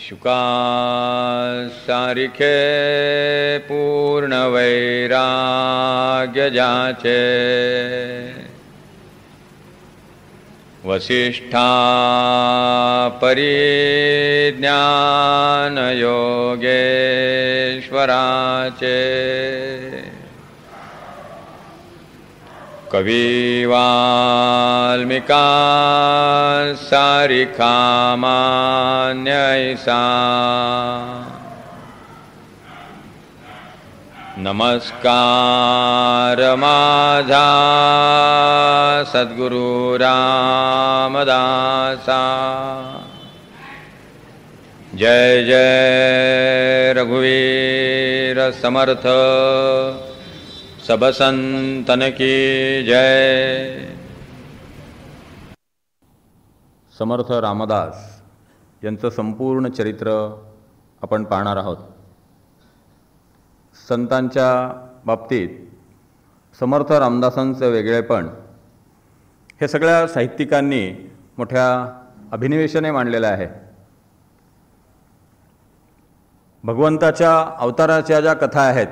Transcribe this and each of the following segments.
शुका सारिखे पूर्ण वैराग्य जाचे, वसिष्ठा परिज्ञान योगेश्वराचे, कवी वाल्मिका सारिखा मान्य ऐसा, नमस्कार माझा सद्गुरु रामदासा, जय जय रघुवीर समर्थ, सब संतन की जय। समर्थ रामदास यांचं संपूर्ण चरित्र आपण पाहणार आहोत। संतांच्या बाबतीत समर्थ रामदासांचं वेगळेपण हे सगळ्या साहित्यिकांनी मोठ्या अभिनिवेशाने मांडलेलं आहे। भगवंताच्या अवताराच्या ज्या कथा आहेत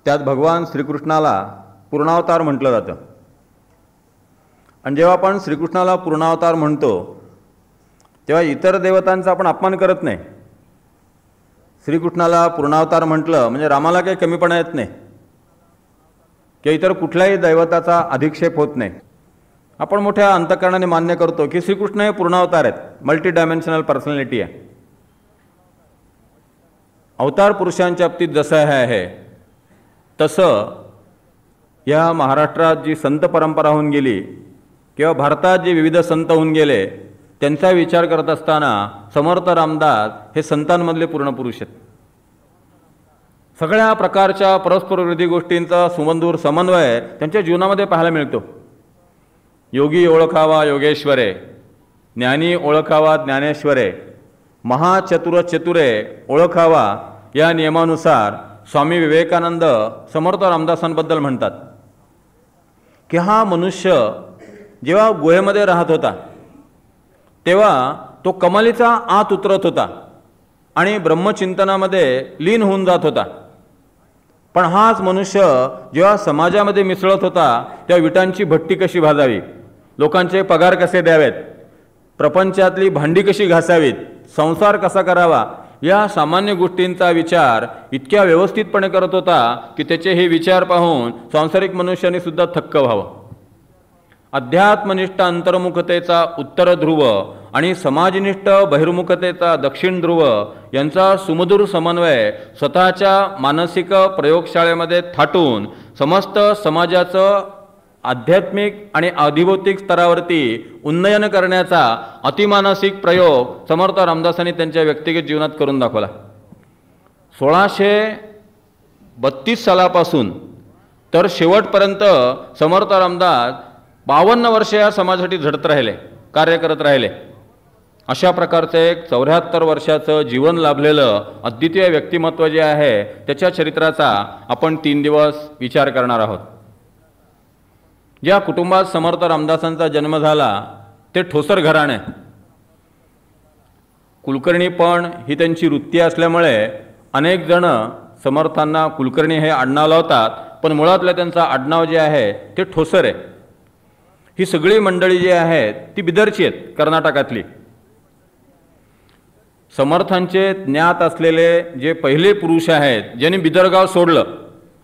त्यात भगवान श्रीकृष्णाला पूर्णावतार म्हटलं जातं, आणि जेव्हा आपण श्रीकृष्णाला पूर्णावतार म्हणतो तेव्हा इतर देवतांचा आपण अपमान करत नाही। श्रीकृष्णाला पूर्णावतार म्हटलं म्हणजे रामाला काही कमीपणा येत नाही किंवा इतर कुठल्याही दैवताचा अधिक्षेप होत नाही। आपण मोठ्या अंतःकरणाने मान्य करतो की श्रीकृष्ण हे पूर्णावतार आहेत, मल्टी डायमेन्शनल पर्सनॅलिटी आहे। अवतार पुरुषांच्या बाबतीत जसं आहे तसं या महाराष्ट्रात जी संत परंपरा होऊन गेली किंवा भारतात जे विविध संत होऊन गेले त्यांचा विचार करत असताना समर्थ रामदास हे संतांमधले पूर्ण पुरुष आहेत। सगळ्या प्रकारच्या परस्परविरोधी गोष्टींचा सुमधुर समन्वय त्यांच्या जीवनामध्ये पाहायला मिळतो। योगी ओळखावा योगेश्वरे, ज्ञानी ओळखावा ज्ञानेश्वरे, महाचतुर चतुरे ओळखावा या नियमानुसार स्वामी विवेकानंद समर्थ रामदासांबद्दल म्हणतात की हा मनुष्य जेव्हा गुहेमध्ये राहत होता तेव्हा तो कमालीचा आत उतरत होता आणि ब्रह्मचिंतनामध्ये लीन होऊन जात होता, पण हाच मनुष्य जेव्हा समाजामध्ये मिसळत होता तेव्हा विटांची भट्टी कशी भाजावी, लोकांचे पगार कसे द्यावेत, प्रपंचातली भांडी कशी घासावीत, संसार कसा करावा या सामान्य गोष्टींचा विचार इतक्या व्यवस्थितपणे करत होता की त्याचे हे विचार पाहून सांसारिक मनुष्याने सुद्धा थक्क व्हावं। अध्यात्मनिष्ठ अंतर्मुखतेचा उत्तर ध्रुव आणि समाजनिष्ठ बहिर्मुखतेचा दक्षिण ध्रुव यांचा सुमधुर समन्वय स्वतःच्या मानसिक प्रयोगशाळेमध्ये थाटून समस्त समाजाचं आध्यात्मिक आणि अधिभौतिक स्तरावरती उन्नयन करण्याचा अतिमानसिक प्रयोग समर्थ रामदासांनी त्यांच्या व्यक्तिगत जीवनात करून दाखवला। 1632 सालापासून तर शेवटपर्यंत समर्थ रामदास 52 वर्ष या समाजासाठी झटत राहिले, कार्य करत राहिले। अशा प्रकारचं एक 74 वर्षाचं जीवन लाभलेलं अद्वितीय व्यक्तिमत्व जे आहे त्याच्या चरित्राचा आपण 3 दिवस विचार करणार आहोत। ज्या कुटुंबात समर्थ रामदासांचा जन्म झाला ते ठोसर घराणे। कुलकर्णीपण ही त्यांची वृत्ती असल्यामुळे अनेक जण समर्थांना कुलकर्णी हे आडनाव लावतात, पण मुळातलं त्यांचं आडनाव जे आहे ते ठोसर आहे। ही सगळी मंडळी जी आहेत ती बिदरची आहेत, कर्नाटकातली। समर्थांचे ज्ञात असलेले जे पहिले पुरुष आहेत ज्यांनी बिदरगाव सोडलं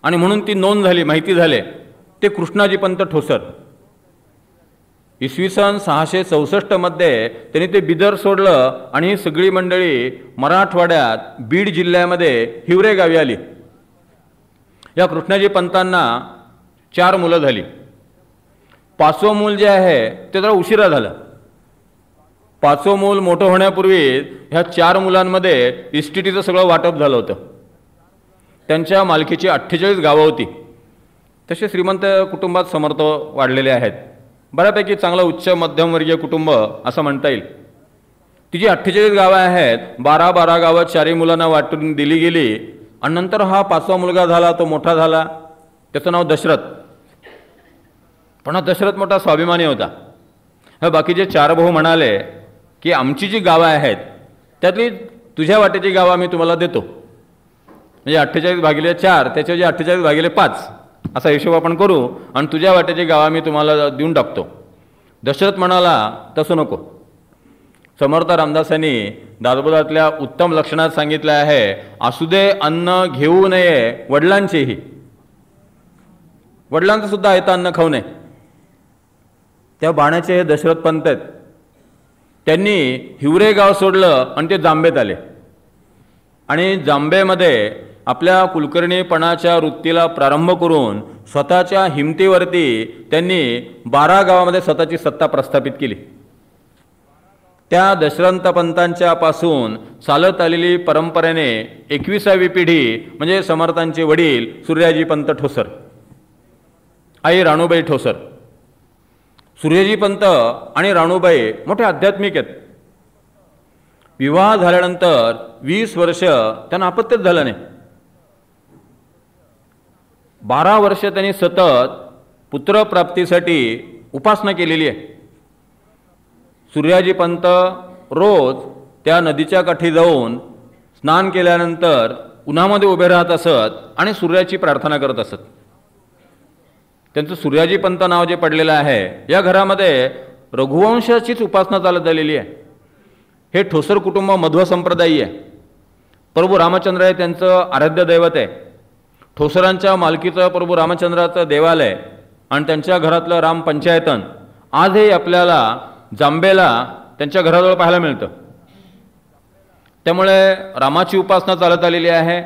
आणि म्हणून ती नोंद झाली, माहिती झाले, ते कृष्णाजी पंत ठोसर। इसवी सन 664 मध्ये त्यांनी ते बिदर सोडलं आणि ही सगळी मंडळी मराठवाड्यात बीड जिल्ह्यामध्ये हिवरे गावी आली। या कृष्णाजी पंतांना 4 मुलं झाली। 5वं मूल जे आहे ते जरा उशिरा झालं। 5वं मूल मोठं होण्यापूर्वी ह्या 4 मुलांमध्ये इस्टेटीचं सगळं वाटप झालं होतं। त्यांच्या मालकीची 48 गावं होती। तसे श्रीमंत कुटुंबात समर्थ वाढलेले आहेत, बऱ्यापैकी चांगलं उच्च मध्यमवर्गीय कुटुंब असं म्हणता येईल। ती जी 48 गावं आहेत 12 गावं 4 मुलांना वाटून दिली गेली आणि नंतर हा 5वा मुलगा झाला, तो मोठा झाला, त्याचं नाव दशरथ। पण हा दशरथ मोठा स्वाभिमानी होता। हे बाकीचे 4 भाऊ म्हणाले की आमची जी गावं आहेत त्यातली तुझ्या वाट्याची गावं मी तुम्हाला देतो. म्हणजे 48/4 त्याच्या जे 48/5 असा हिशोब आपण करू आणि तुझ्या वाट्याची गावं मी तुम्हाला देऊन टाकतो. दशरथ म्हणाला तसं नको. समर्थ रामदासांनी दासबोधातल्या उत्तम लक्षणात सांगितलं आहे, असू दे अन्न घेऊ नये वडिलांचेही. वडिलांचं सुद्धा आयतं अन्न खाऊ नये. त्या बाणाचे हे दशरथ पंत आहेत. त्यांनी हिवरे गाव सोडलं आणि ते जांबेत आले आणि जांबेमध्ये आपल्या कुलकर्णीपणाच्या वृत्तीला प्रारंभ करून स्वतःच्या हिमतीवरती त्यांनी 12 गावामध्ये स्वतःची सत्ता प्रस्थापित केली. त्या दशरथ पंतांच्या पासून चालत आलेली परंपरेने 21वी पिढी म्हणजे समर्थांचे वडील सूर्याजी पंत ठोसर, आई राणूबाई ठोसर. सूर्याजी पंत आणि राणूबाई मोठे आध्यात्मिक आहेत. विवाह झाल्यानंतर 20 वर्ष त्यांना अपत्यच झालं नाही. 12 वर्ष त्यांनी सतत पुत्रप्राप्तीसाठी उपासना केलेली आहे. सूर्याजी पंत रोज त्या नदीच्या काठी जाऊन स्नान केल्यानंतर उन्हामध्ये उभे राहत असत आणि सूर्याची प्रार्थना करत असत. त्यांचं सूर्याजी पंत नाव जे पडलेलं आहे, या घरामध्ये रघुवंशाचीच उपासना चालत आलेली आहे. हे ठोसर कुटुंब मध्व संप्रदायी आहे. प्रभू रामचंद्र हे त्यांचं आराध्य दैवत आहे. ठोसरांच्या मालकीचं प्रभू रामचंद्राचं देवालय आणि त्यांच्या घरातलं राम पंचायतन आजही आपल्याला जांबेला त्यांच्या घराजवळ पाहायला मिळतं. त्यामुळे रामाची उपासना चालत आलेली आहे.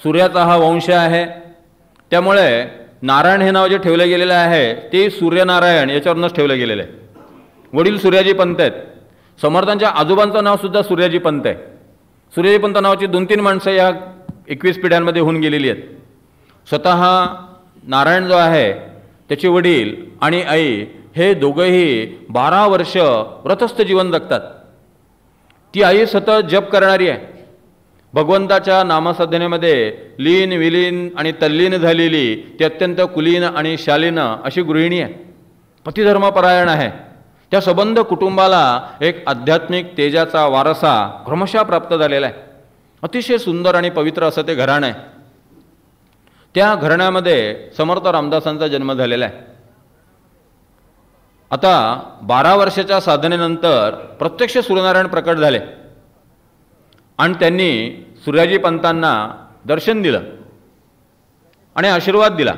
सूर्याचा हा वंश आहे. त्यामुळे नारायण हे नाव जे ठेवलं गेलेलं आहे ते सूर्यनारायण याच्यावरूनच ठेवलं गेलेलं आहे. वडील सूर्याजी पंत आहेत. समर्थांच्या आजोबांचं नाव सुद्धा सूर्याजी पंत आहे. सूर्याजी पंत नावाची 2-3 माणसं या 21 पिढ्यांमध्ये होऊन गेलेली आहेत. स्वतः नारायण जो आहे त्याचे वडील आणि आई हे दोघंही 12 वर्ष व्रतस्थ जीवन जगतात. ती आई सतत जप करणारी आहे. भगवंताच्या नामसाधनेमध्ये लीन विलीन आणि तल्लीन झालेली ती अत्यंत कुलीन आणि शालीन अशी गृहिणी आहे. पतिधर्मपरायण आहे. त्या संबंध कुटुंबाला एक आध्यात्मिक तेजाचा वारसा क्रमशः प्राप्त झालेला आहे. अतिशय सुंदर आणि पवित्र असं ते घराणं आहे. त्या घराण्यामध्ये समर्थ रामदासांचा जन्म झालेला आहे. आता 12 वर्षाच्या साधनेनंतर प्रत्यक्ष सूर्यनारायण प्रकट झाले आणि त्यांनी सूर्याजी पंतांना दर्शन दिलं आणि आशीर्वाद दिला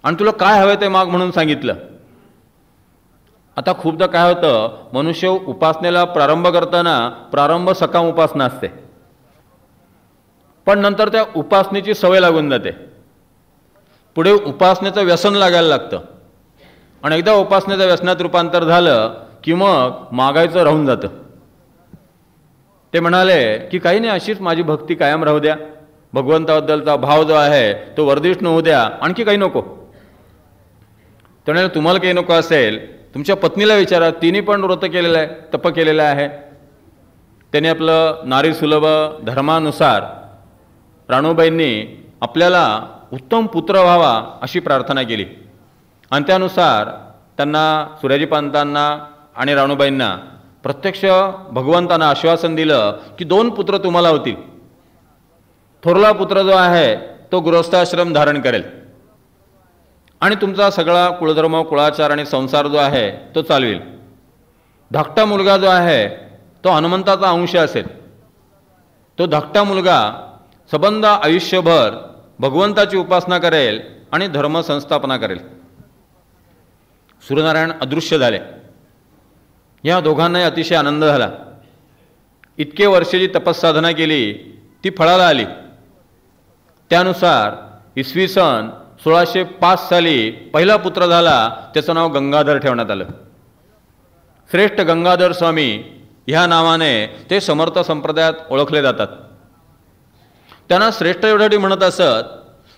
आणि तुला काय हवं ते माग म्हणून सांगितलं. आता खूपदा काय होतं, मनुष्य उपासनेला प्रारंभ करताना प्रारंभ सकाम उपासना असते, पण नंतर त्या उपासनेची सवय लागून जाते. पुढे उपासनेचं व्यसन लागायला लागतं आणि एकदा उपासनेचं व्यसनात रूपांतर झालं की मग मागायचं राहून जातं. ते म्हणाले की काही नाही, अशीच माझी भक्ती कायम राहू द्या. भगवंताबद्दलचा भाव जो आहे तो वर्धिष्णू होऊ द्या, आणखी काही नको. त्यामुळे तुम्हाला काही नको असेल तुमच्या पत्नीला विचारा, तिने पण व्रत केलेलं आहे, तप केलेलं आहे. त्याने आपलं नारी सुलभ धर्मानुसार राणूबाईंनी आपल्याला उत्तम पुत्र व्हावा अशी प्रार्थना केली आणि त्यानुसार त्यांना सूर्याजी पंतांना आणि राणूबाईंना प्रत्यक्ष भगवंतांना आश्वासन दिलं की 2 पुत्र तुम्हाला होतील. थोरला पुत्र जो आहे तो गृहस्थाश्रम धारण करेल आणि तुमचा सगळा कुळधर्म कुळाचार आणि संसार जो आहे तो चालवेल. धाकटा मुलगा जो आहे तो हनुमंताचा अंश असेल. तो धाकटा मुलगा सबंध आयुष्यभर भगवंताची उपासना करेल आणि धर्मसंस्थापना करेल. सूर्यनारायण अदृश्य झाले. या दोघांनाही अतिशय आनंद झाला. इतके वर्षे जी तपस्साधना केली ती फळाला आली. त्यानुसार इसवी सन 1605 साली पहिला पुत्र झाला. त्याचं नाव गंगाधर ठेवण्यात आलं. श्रेष्ठ गंगाधर स्वामी ह्या नावाने ते समर्थ संप्रदायात ओळखले जातात. त्यांना श्रेष्ठ एवढ्यासाठी म्हणत असत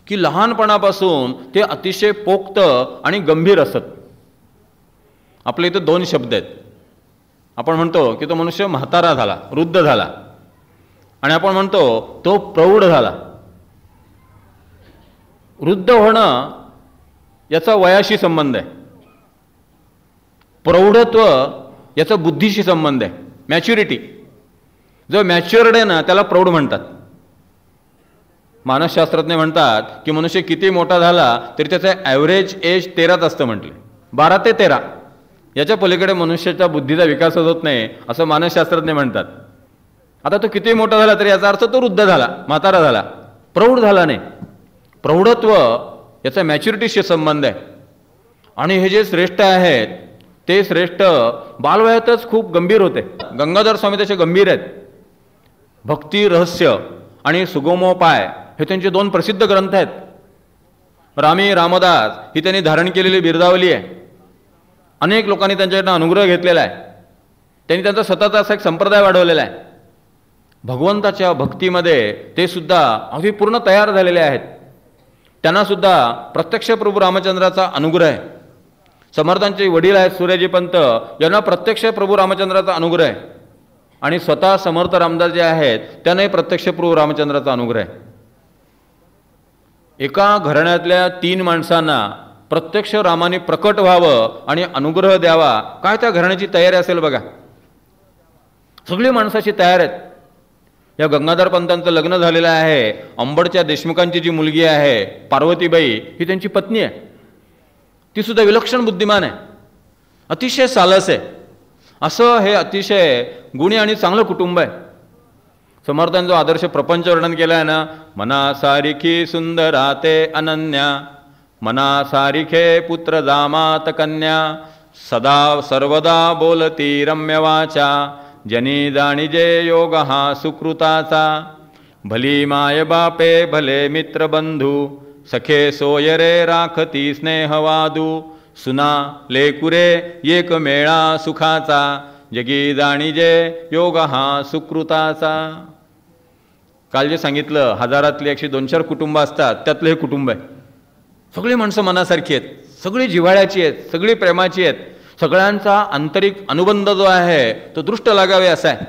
की लहानपणापासून ते अतिशय पोक्त आणि गंभीर असत. आपल्या इथं 2 शब्द आहेत. आपण म्हणतो की तो मनुष्य म्हातारा झाला, वृद्ध झाला, आणि आपण म्हणतो तो प्रौढ झाला. वृद्ध होणं याचा वयाशी संबंध आहे. प्रौढत्व याचा बुद्धीशी संबंध आहे, मॅच्युरिटी. जो मॅच्युअर्ड आहे ना त्याला प्रौढ म्हणतात. मानसशास्त्रज्ञ म्हणतात की मनुष्य किती मोठा झाला तरी त्याचं ॲव्हरेज एज 13च असतं म्हटले. 12 ते 13 याच्या पलीकडे मनुष्याच्या बुद्धीचा विकासच होत नाही असं मानसशास्त्रज्ञ म्हणतात. आता तो किती मोठा झाला तरी याचा अर्थ तो वृद्ध झाला, म्हातारा झाला, प्रौढ झाला नाही. प्रौढत्व याचा मॅच्युरिटीशी संबंध आहे. आणि हे जे श्रेष्ठ आहेत ते श्रेष्ठ बालवयातच खूप गंभीर होते. गंगाधर स्वामी तसे गंभीर आहेत. भक्ती रहस्य आणि सुगमोपाय हे त्यांचे 2 प्रसिद्ध ग्रंथ आहेत. रामी रामदास ही त्यांनी धारण केलेली बिरदावली आहे. अनेक लोकांनी त्यांच्याकडनं अनुग्रह घेतलेला आहे. त्यांनी त्यांचा स्वतःचा असा एक संप्रदाय वाढवलेला आहे. भगवंताच्या भक्तीमध्ये ते सुद्धा अगदी पूर्ण तयार झालेले आहेत. त्यांना सुद्धा प्रत्यक्ष प्रभू रामचंद्राचा अनुग्रह आहे. समर्थांचे वडील आहेत सूर्यजी पंत, यांना प्रत्यक्ष प्रभू रामचंद्राचा अनुग्रह आहे. आणि स्वतः समर्थ रामदास जे आहेत त्यांनाही प्रत्यक्ष प्रभू रामचंद्राचा अनुग्रह आहे. एका घराण्यातल्या 3 माणसांना प्रत्यक्ष रामाने प्रकट व्हावं आणि अनुग्रह द्यावा, काय त्या घराण्याची तयारी असेल बघा. सगळी माणसाची तयार आहेत. या गंगाधर पंतांचं लग्न झालेलं आहे. अंबडच्या देशमुखांची जी मुलगी आहे पार्वतीबाई ही त्यांची पत्नी आहे. ती सुद्धा विलक्षण बुद्धिमान आहे, अतिशय सालस आहे. असं हे अतिशय गुणी आणि चांगलं कुटुंब आहे. समर्थांचा आदर्श प्रपंच वर्णन केला आहे ना, मना सारिखी सुंदरा ते अनन्या, मना सारिखे पुत्र जामात कन्या, सदा सर्वदा बोलती रम्य वाचा, जनी जाणीजे योग हा सुकृताचा, भली माय बापे भले मित्र बंधू, सखे सोयरे राखती स्नेहवादू, सुना लेकुरे एक मेळा सुखाचा, जगी जाणीजे योग हा सुकृताचा. काल जे सांगितलं हजारातली 102-4 कुटुंब असतात त्यातलं हे कुटुंब आहे. सगळी माणसं मनासारखी आहेत, सगळी जिव्हाळ्याची आहेत, सगळी प्रेमाची आहेत. सगळ्यांचा आंतरिक अनुबंध जो आहे तो दृष्ट लागावे असा आहे.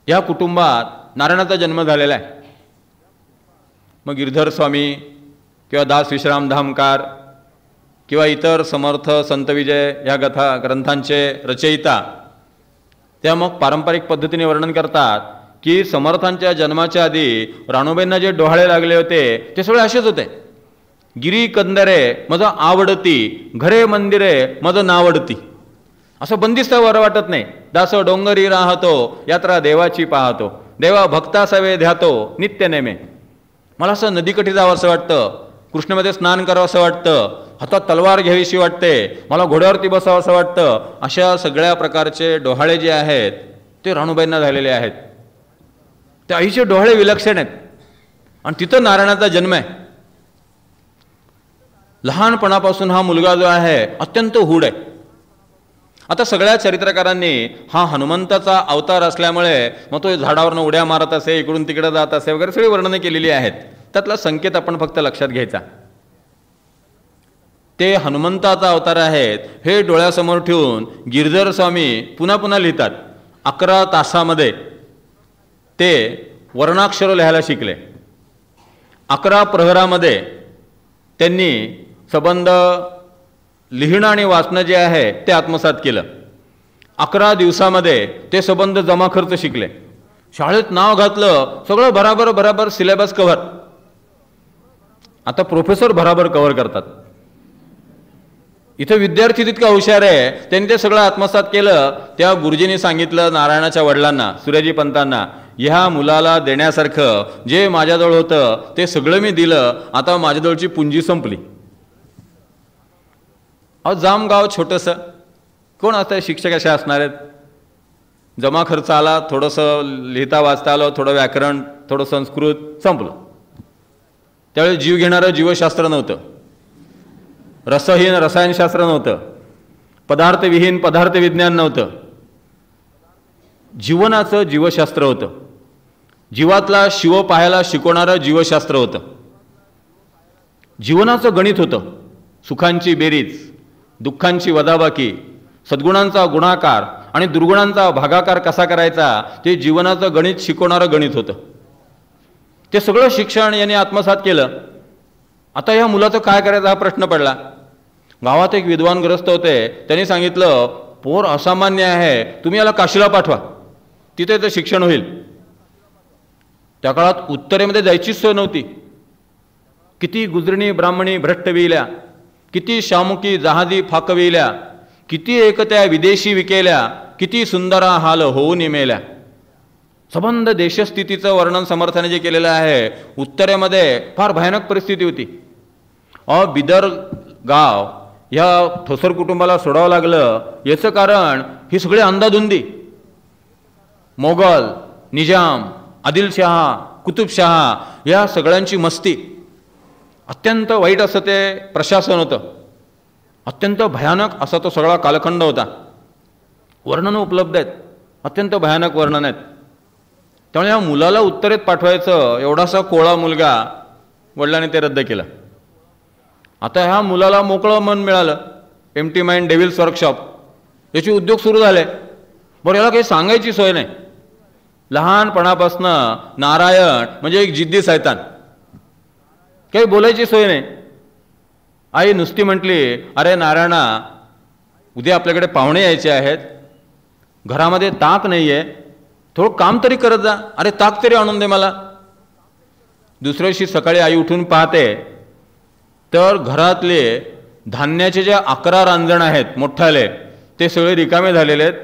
या कुटुंबात नारायणाचा जन्म झालेला आहे. मग गिरधर स्वामी किंवा दास विश्राम धामकार किंवा इतर समर्थ संत विजय या ग्रंथांचे रचयिता त्या मग पारंपरिक पद्धतीने वर्णन करतात की समर्थांच्या जन्माच्या आधी राणूबाईंना जे डोहाळे लागले होते ते सगळे असेच होते. गिरी कंदरे मज आवडती, घरे मंदिरे मज नावडती. असं बंदिस्त बरं वाटत नाही. दास डोंगरी राहतो, यात्रा देवाची पाहतो, देवा भक्ता सवे ध्यातो नित्य नेमे. मला असं नदीकाठी जावं असं वाटतं, कृष्णेमध्ये स्नान करावं असं वाटतं, हातात तलवार घ्यावीशी वाटते, मला घोड्यावरती बसावं असं वाटतं. अशा सगळ्या प्रकारचे डोहाळे जे आहेत ते राणूबाईंना झालेले आहेत. त्या आईचे डोहाळे विलक्षण आहेत. आणि तिथं नारायणाचा जन्म आहे. लहानपणापासून हा मुलगा जो आहे अत्यंत हूड आहे. आता सगळ्या चरित्रकारांनी हा हनुमंताचा अवतार असल्यामुळे मग तो झाडावरनं उड्या मारत असे, इकडून तिकडे जात असे वगैरे सगळी वर्णने केलेली आहेत. त्यातला संकेत आपण फक्त लक्षात घ्यायचा. ते हनुमंताचा अवतार आहेत हे डोळ्यासमोर ठेवून गिरधर स्वामी पुन्हा पुन्हा लिहितात. 11 तासामध्ये ते वर्णाक्षर लिहायला शिकले. 11 प्रहरामध्ये त्यांनी संबंध लिहिणं आणि वाचणं जे आहे ते आत्मसात केलं. 11 दिवसामध्ये ते संबंध जमा खर्च शिकले. शाळेत नाव घातलं, सगळं बराबर सिलेबस कव्हर. आता प्रोफेसर बराबर कव्हर करतात. इथं विद्यार्थी तितका हुशार आहे, त्यांनी ते सगळं आत्मसात केलं. त्या गुरुजींनी सांगितलं नारायणाच्या वडिलांना, सूर्यजी पंतांना, ह्या मुलाला देण्यासारखं जे माझ्याजवळ होतं ते सगळं मी दिलं, आता माझ्याजवळची पुंजी संपली. अहो जामगाव छोटंसं, कोण असतं शिक्षक असे असणार आहेत. जमा खर्च आला, थोडंसं लिहिता वाचता आलं, थोडं व्याकरण, थोडं संस्कृत, संपलं. त्यावेळी जीव घेणारं जीवशास्त्र नव्हतं, रसहीन रसायनशास्त्र नव्हतं, पदार्थविहीन पदार्थ विज्ञान नव्हतं. जीवनाचं जीवशास्त्र होतं. जीवातला शिव पाहायला शिकवणारं जीवशास्त्र होतं. जीवनाचं गणित होतं. सुखांची बेरीज, दुःखांची वजाबाकी, सद्गुणांचा गुणाकार आणि दुर्गुणांचा भागाकार कसा करायचा ते जीवनाचं गणित शिकवणारं गणित होतं. ते सगळं शिक्षण यांनी आत्मसात केलं. आता या मुलाचं काय करायचं हा प्रश्न पडला. गावात एक विद्वान ग्रस्त होते, त्यांनी सांगितलं पोर असामान्य आहे, तुम्ही याला काशीला पाठवा. तिथे तर शिक्षण होईल. त्या काळात उत्तरेमध्ये जायचीच सोय नव्हती. किती गुजरणी ब्राह्मणी भ्रष्ट विल्या, किती शामुकी जहाजी फाकविल्या, किती एकत्या विदेशी विकेल्या, किती सुंदरा हाल होऊन मेल्या. संबंध देशस्थितीचं वर्णन समर्थाने जे केलेलं आहे, उत्तरेमध्ये फार भयानक परिस्थिती होती. बिदर गाव या ठोसर कुटुंबाला सोडावं लागलं. याचं कारण ही सगळी अंधाधुंदी. मोगल, निजाम, आदिलशहा, कुतुबशहा या सगळ्यांची मस्ती. अत्यंत वाईट असं ते प्रशासन होतं. अत्यंत भयानक असा तो सगळा कालखंड होता. वर्णनं उपलब्ध आहेत, अत्यंत भयानक वर्णन आहेत. त्यामुळे या मुलाला उत्तरेत पाठवायचं, एवढासा कोळा मुलगा, वडिलांनी ते रद्द केलं. आता ह्या मुलाला मोकळं मन मिळालं. एम्प्टी माइंड डेव्हिल्स वर्कशॉप याचे उद्योग सुरू झाले. बरं, याला काही सांगायची सोय नाही. लहानपणापासनं नारायण म्हणजे एक जिद्दी सैतान, काही बोलायची सोय नाही. आई नुसती म्हटली, अरे नारायणा, उद्या आपल्याकडे पाहुणे यायचे आहेत, घरामध्ये ताक नाही आहे, थोडं काम तरी करत जा. अरे ताक तरी आणून दे मला. दुसऱ्या दिवशी सकाळी आई उठून पाहते तर घरातले धान्याचे जे 11 रांजण आहेत मोठाले, ते सगळे रिकामे झालेले आहेत.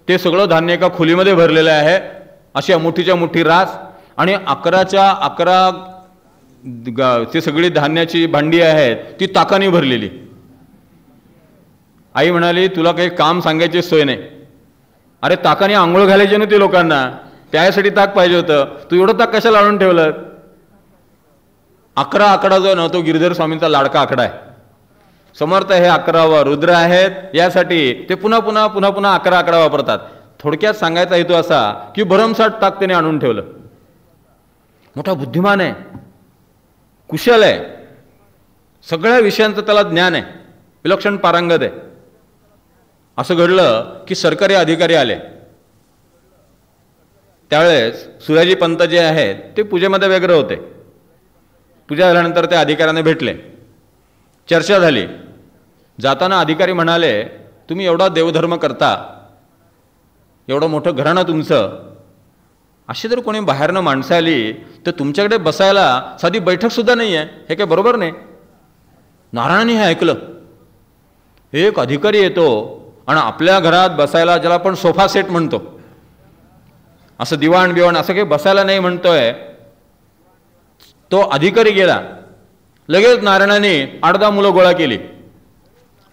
ते सगळं धान्य एका खोलीमध्ये भरलेलं आहे. अशी मोठीच्या मोठी रास, आणि 11च्या 11 ती सगळी धान्याची भांडी आहेत ती ताकाने भरलेली. आई म्हणाली, तुला काही काम सांगायची सोय नाही. अरे ताकाने आंघोळ घालायची नव्हती लोकांना, त्यासाठी ताक पाहिजे होतं. तू एवढं ताक कशाला आणून ठेवलं? 11 आकडा जो ना, तो गिरधर स्वामींचा लाडका आकडा आहे. समर्थ हे 11वा रुद्र आहेत, यासाठी ते पुन्हा पुन्हा पुन्हा पुन्हा 11 आकडा वापरतात. थोडक्यात सांगायचा हेतू असा की भरमसाठ ताक त्याने आणून ठेवलं. मोठा बुद्धिमान आहे, कुशल आहे, सगळ्या विषयांचं त्याला ज्ञान आहे, विलक्षण पारंगत आहे. असं घडलं की सरकारी अधिकारी आले. त्यावेळेस सुराजी पंत जे आहेत ते पूजेमध्ये व्यग्र होते. पूजा झाल्यानंतर ते अधिकाऱ्याने भेटले, चर्चा झाली. जाताना अधिकारी म्हणाले, तुम्ही एवढा देवधर्म करता, एवढं मोठं घराणं तुमचं, अशी जर कोणी बाहेरनं माणसं आली तर तुमच्याकडे बसायला साधी बैठक सुद्धा नाही आहे, हे काय बरोबर नाही. नारायणाने हे ऐकलं. एक अधिकारी येतो आणि आपल्या घरात बसायला, ज्याला आपण सोफा सेट म्हणतो, असं दिवाण बिवाण असं काही बसायला नाही म्हणतोय. तो अधिकारी गेला. लगेच नारायणाने 8-10 मुलं गोळा केली,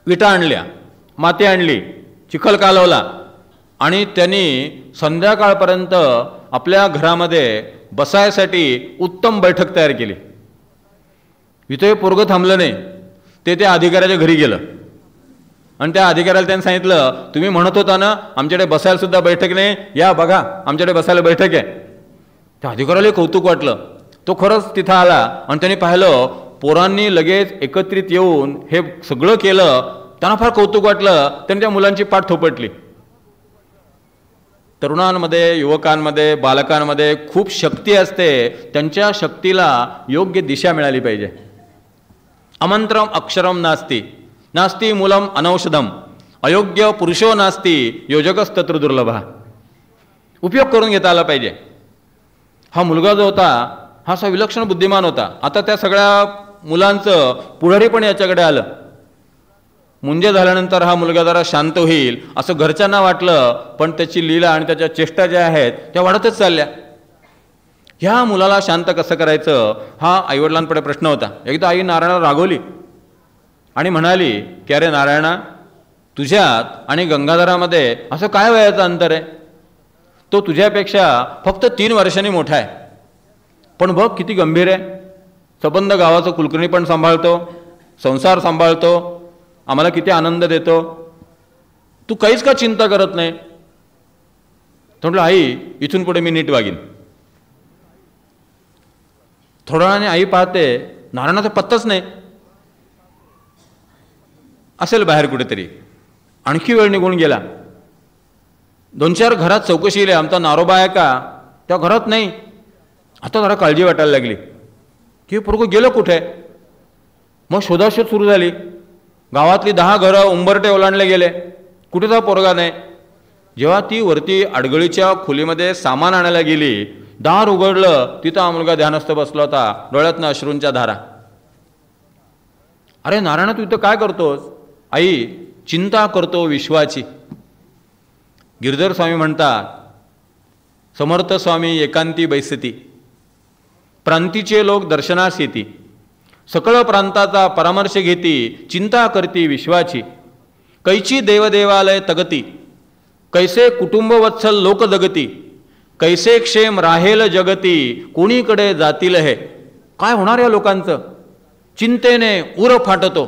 विटा आणल्या, माती आणली, चिखल कालवला, आणि त्यांनी संध्याकाळपर्यंत आपल्या घरामध्ये बसायसाठी उत्तम बैठक तयार केली. इथे पोरगं थांबलं नाही, ते त्या अधिकाऱ्याच्या घरी गेलं आणि त्या अधिकाऱ्याला त्यांनी सांगितलं, तुम्ही म्हणत होता ना आमच्याकडे बसायला सुद्धा बैठक नाही, या बघा आमच्याकडे बसायला बैठक आहे. त्या अधिकाऱ्याला कौतुक वाटलं. तो खरंच तिथं आला आणि त्यांनी पाहिलं पोरांनी लगेच एकत्रित येऊन हे सगळं केलं. त्यांना फार कौतुक वाटलं. त्यांनी त्या मुलांची पाठ थोपटली. तरुणांमध्ये, युवकांमध्ये, बालकांमध्ये खूप शक्ती असते. त्यांच्या शक्तीला योग्य दिशा मिळाली पाहिजे. अमंत्रम अक्षरम नास्ती, नास्ती मूलम अनौषधम, अयोग्य पुरुषो नास्ती, योजकस्तत्र दुर्लभा. उपयोग करून घेता आला पाहिजे. हा मुलगा जो होता हा असा विलक्षण बुद्धिमान होता. आता त्या सगळ्या मुलांचं पुढारी पण याच्याकडे आलं. मुंजे झाल्यानंतर हा मुलगा जरा शांत होईल असं घरच्यांना वाटलं, पण त्याची लीला आणि त्याच्या चेष्टा ज्या आहेत त्या वाढतच चालल्या. ह्या मुलाला शांत कसं करायचं हा आईवडिलांपुढे प्रश्न होता. एकदा आई नारायणाला रागवली आणि म्हणाली की अरे नारायणा, तुझ्यात आणि गंगाधरामध्ये असं काय वयाचं अंतर आहे? तो तुझ्यापेक्षा फक्त 3 वर्षांनी मोठा आहे, पण बघ किती गंभीर आहे. संबंध गावाचं कुलकर्णी पण सांभाळतो, संसार सांभाळतो, आम्हाला किती आनंद देतो. तू काहीच का चिंता करत नाही? म्हटलं आई इथून पुढे मी नीट वागीन. थोड्या वेळाने आई पाहते नारायणाचा पत्ताच नाही. असेल बाहेर कुठेतरी. आणखी वेळ निघून गेला. 2-4 घरात चौकशी केली, आमचा नारोबा आहे का? त्या घरात नाही. आता जरा काळजी वाटायला लागली की हे पोरगं गेलं कुठे. मग शोधाशोध सुरू झाली. गावातली 10 घरं उंबरटे ओलांडले गेले, कुठेचा पोरगा नाही. जेव्हा ती वरती अडगळीच्या खोलीमध्ये सामान आणायला गेली, दार उघडलं, तिथं हा मुलगा ध्यानस्थ बसला होता, डोळ्यातनं अश्रूंच्या धारा. अरे नारायण, तू इथं काय करतोस? आई, चिंता करतो विश्वाची. गिरधर स्वामी म्हणतात, समर्थ स्वामी एकांती बैसती, प्रांतीचे लोक दर्शनास येती, सकळ प्रांताचा परामर्श घेती, चिंता करती विश्वाची. कैची देवदेवालय तगती, कैसे कुटुंब वत्सल लोक जगती, कैसे क्षेम राहेल जगती, कोणीकडे जातील हे. काय होणार या लोकांचं? चिंतेने उर फाटतो.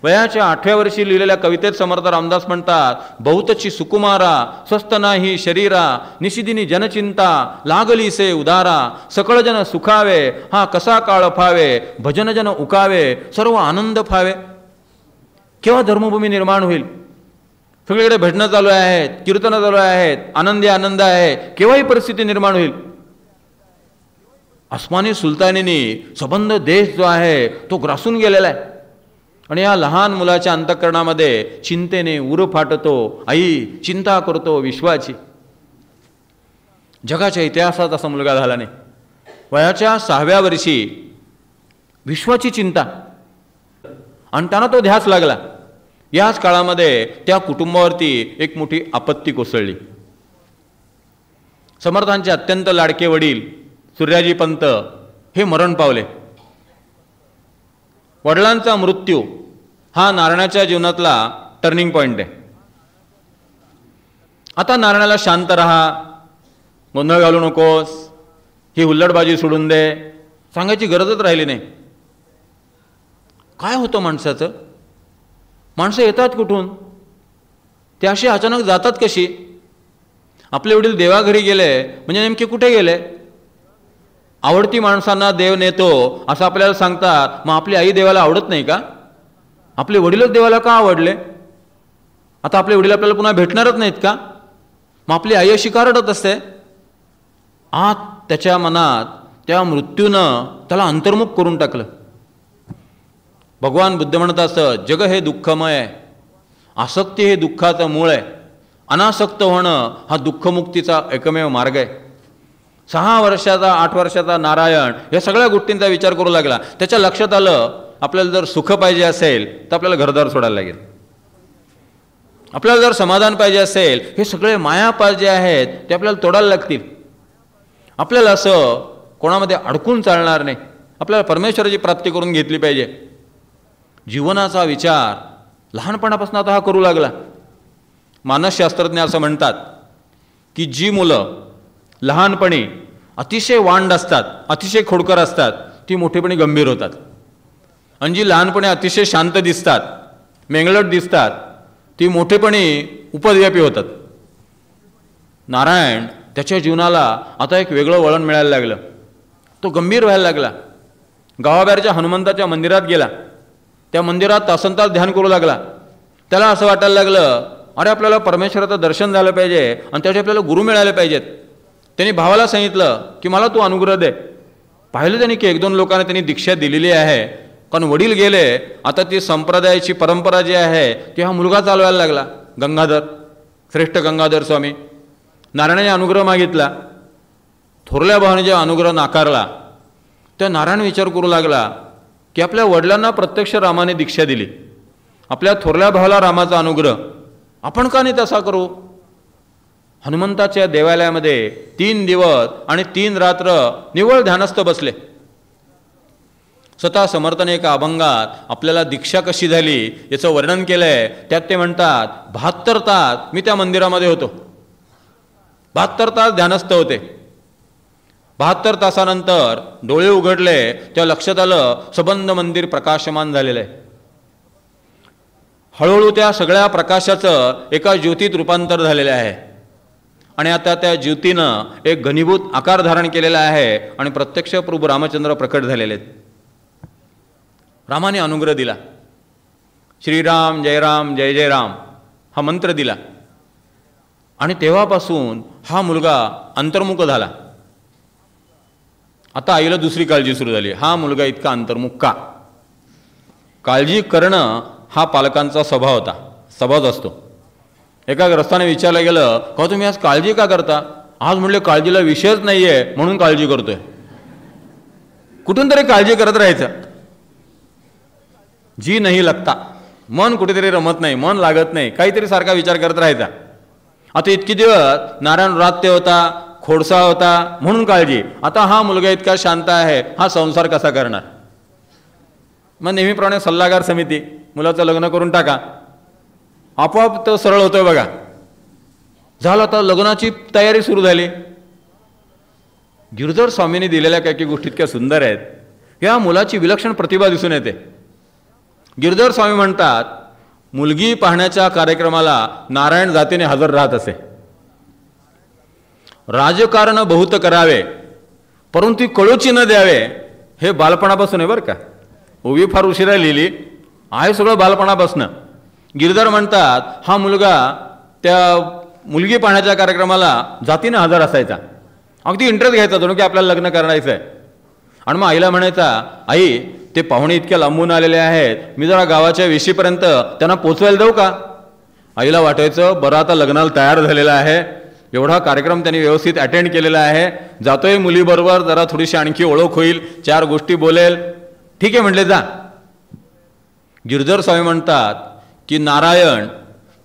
वयाच्या 8व्या वर्षी लिहिलेल्या कवितेत समर्थ रामदास म्हणतात, बहुतची सुकुमारा स्वस्थ नाही शरीरा, निशिदिनी जनचिंता लागली से उदारा, सकळ जन सुखावे हा कसा काळ फावे, भजन जन उकावे सर्व आनंद फावे. केव्हा धर्मभूमी निर्माण होईल? सगळीकडे भजनं चालू आहेत, कीर्तनं चालू आहेत, आनंदी आनंद आहे. केव्हा ही परिस्थिती निर्माण होईल? अस्मानी सुलतानीने सबंध देश जो आहे तो ग्रासून गेलेला आहे. आणि या लहान मुलाच्या अंतःकरणामध्ये चिंतेने उर फाटतो. आई, चिंता करतो विश्वाची. जगाच्या इतिहासात असा मुलगा झाला नाही. वयाच्या 6व्या वर्षी विश्वाची चिंता, आणि त्यांना तो ध्यास लागला. याच काळामध्ये त्या कुटुंबावरती एक मोठी आपत्ती कोसळली. समर्थांचे अत्यंत लाडके वडील सूर्याजी पंत हे मरण पावले. वडिलांचा मृत्यू हा नारायणाच्या जीवनातला टर्निंग पॉइंट आहे. आता नारायणाला शांत राहा, गोंधळ घालू नकोस, ही हुल्लडबाजी सोडून दे, सांगायची गरजच राहिली नाही. काय होतं माणसाचं? माणसं येतात कुठून? ते अशी अचानक जातात कशी? आपले वडील देवाघरी गेले म्हणजे नेमके कुठे गेले? आवडती माणसांना देव नेतो असं आपल्याला सांगतात. मग आपली आई देवाला आवडत नाही का? आपले वडीलच देवाला का आवडले? आता आपले वडील आपल्याला पुन्हा भेटणारच नाहीत का? मग आपली आई अशी का रडत असते? आत त्याच्या मनात त्या मृत्यूनं त्याला अंतर्मुख करून टाकलं. भगवान बुद्ध म्हणत असत, जग हे दुःखमय आहे, आसक्ती हे दुःखाचं मूळ आहे, अनासक्त होणं हा दुःखमुक्तीचा एकमेव मार्ग आहे. 6 वर्षाचा 8 वर्षाचा नारायण या सगळ्या गोष्टींचा विचार करू लागला. त्याच्या लक्षात आलं, आपल्याला जर सुख पाहिजे असेल तर आपल्याला घरदार सोडायला लागेल. आपल्याला जर समाधान पाहिजे असेल, हे सगळे मायापाल जे आहेत ते आपल्याला तोडायला लागतील. आपल्याला असं कोणामध्ये अडकून चालणार नाही. आपल्याला परमेश्वराची प्राप्ती करून घेतली पाहिजे. जीवनाचा विचार लहानपणापासून आता हा करू लागला. मानसशास्त्रज्ञ असं म्हणतात की जी मुलं लहानपणी अतिशय वांड असतात, अतिशय खोडकर असतात, ती मोठेपणी गंभीर होतात. आणि जी लहानपणी अतिशय शांत दिसतात, मेंगलट दिसतात, ती मोठेपणी उपद्व्यापी होतात. नारायण त्याच्या जीवनाला आता एक वेगळं वळण मिळायला लागलं. तो गंभीर व्हायला लागला. गावाबाहेरच्या हनुमंताच्या मंदिरात गेला. त्या मंदिरात तासनतास ध्यान करू लागला. त्याला असं वाटायला लागलं, अरे आपल्याला परमेश्वराचं दर्शन झालं पाहिजे आणि त्याचे आपल्याला गुरु मिळाले पाहिजेत. त्यांनी भावाला सांगितलं की मला तू अनुग्रह दे. पाहिलं त्यांनी की 1-2 लोकांना त्यांनी दीक्षा दिलेली आहे. कारण वडील गेले, आता ती संप्रदायाची परंपरा जी आहे ती हा मुलगा चालवायला लागला. गंगाधर, श्रेष्ठ गंगाधर स्वामी. नारायणाने अनुग्रह मागितला. थोरल्या भावाने जेव्हा अनुग्रह नाकारला, त्या नारायण विचार करू लागला की आपल्या वडिलांना प्रत्यक्ष रामाने दीक्षा दिली, आपल्या थोरल्या भावाला रामाचा अनुग्रह, आपण का नाही तसा करू? हनुमंताच्या देवालयामध्ये 3 दिवस आणि 3 रात्र निव्वळ ध्यानस्थ बसले. स्वतः समर्थाने एका अभंगात आपल्याला दीक्षा कशी झाली याचं वर्णन केलंय. त्यात ते म्हणतात, 72 तास मी त्या मंदिरामध्ये होतो. 72 तास ध्यानस्थ होते. 72 तासानंतर डोळे उघडले तेव्हा लक्षात आलं, सबंध मंदिर प्रकाशमान झालेलं आहे. हळूहळू त्या सगळ्या प्रकाशाचं एका ज्योतीत रूपांतर झालेलं आहे. आणि आता त्या ज्योतीनं एक घनीभूत आकार धारण केलेला आहे आणि प्रत्यक्ष प्रभू रामचंद्र प्रकट झालेले आहेत. रामाने अनुग्रह दिला. श्रीराम जय राम जय जय राम हा मंत्र दिला. आणि तेव्हापासून हा मुलगा अंतर्मुख झाला. आता आईला दुसरी काळजी सुरू झाली. हा मुलगा इतका अंतर्मुख का? काळजी करणं हा पालकांचा स्वभाव होता, स्वभावच असतो. एका ग्रस्ताने विचारलं गेलं, का तुम्ही आज काळजी का करता? आज म्हणले काळजीला विषयच नाही आहे म्हणून काळजी करतोय. कुठून तरी काळजी करत राहायचं. जी नाही लगता, मन कुठेतरी रमत नाही, मन लागत नाही, काहीतरी सारखा विचार करत राहायचा. आता इतकी दिवस नारायण रात्य होता, खोडसा होता म्हणून काळजी. आता हा मुलगा इतका शांत आहे, हा संसार कसा करणार? मग नेहमीप्रमाणे सल्लागार समिती, मुलाचं लग्न करून टाका. आपोआप तो सरळ होतोय बघा. झालं, आता लग्नाची तयारी सुरू झाली. गिरधर स्वामींनी दिलेल्या काही गोष्टी इतक्या सुंदर आहेत. या मुलाची विलक्षण प्रतिभा दिसून येते. गिरधर स्वामी म्हणतात, मुलगी पाहण्याच्या कार्यक्रमाला नारायण जातीने हजर राहत असे. राजकारण बहुत करावे परंतु कळूची न द्यावे, हे बालपणापासून आहे बरं का. ओवी फार उशिरा लिहिली आहे, सगळं बालपणापासून. गिरधर म्हणतात, हा मुलगा त्या मुलगी पाहण्याच्या कार्यक्रमाला जातीने हजर असायचा. अगदी इंटरेस्ट घ्यायचा जणू की आपल्याला लग्न करायचं आहे. आणि मग आईला म्हणायचा, आई ते पाहुणे इतक्या लांबून आलेले आहेत, मी जरा गावाच्या वेशीपर्यंत त्यांना पोचवायला देऊ का? आईला वाटायचं, बरं आता लग्नाला तयार झालेला आहे, एवढा कार्यक्रम त्यांनी व्यवस्थित अटेंड केलेला आहे, जातोय मुलीबरोबर, जरा थोडीशी आणखी ओळख होईल, चार गोष्टी बोलेल, ठीक आहे म्हटले जा. गिरधर स्वामी म्हणतात की नारायण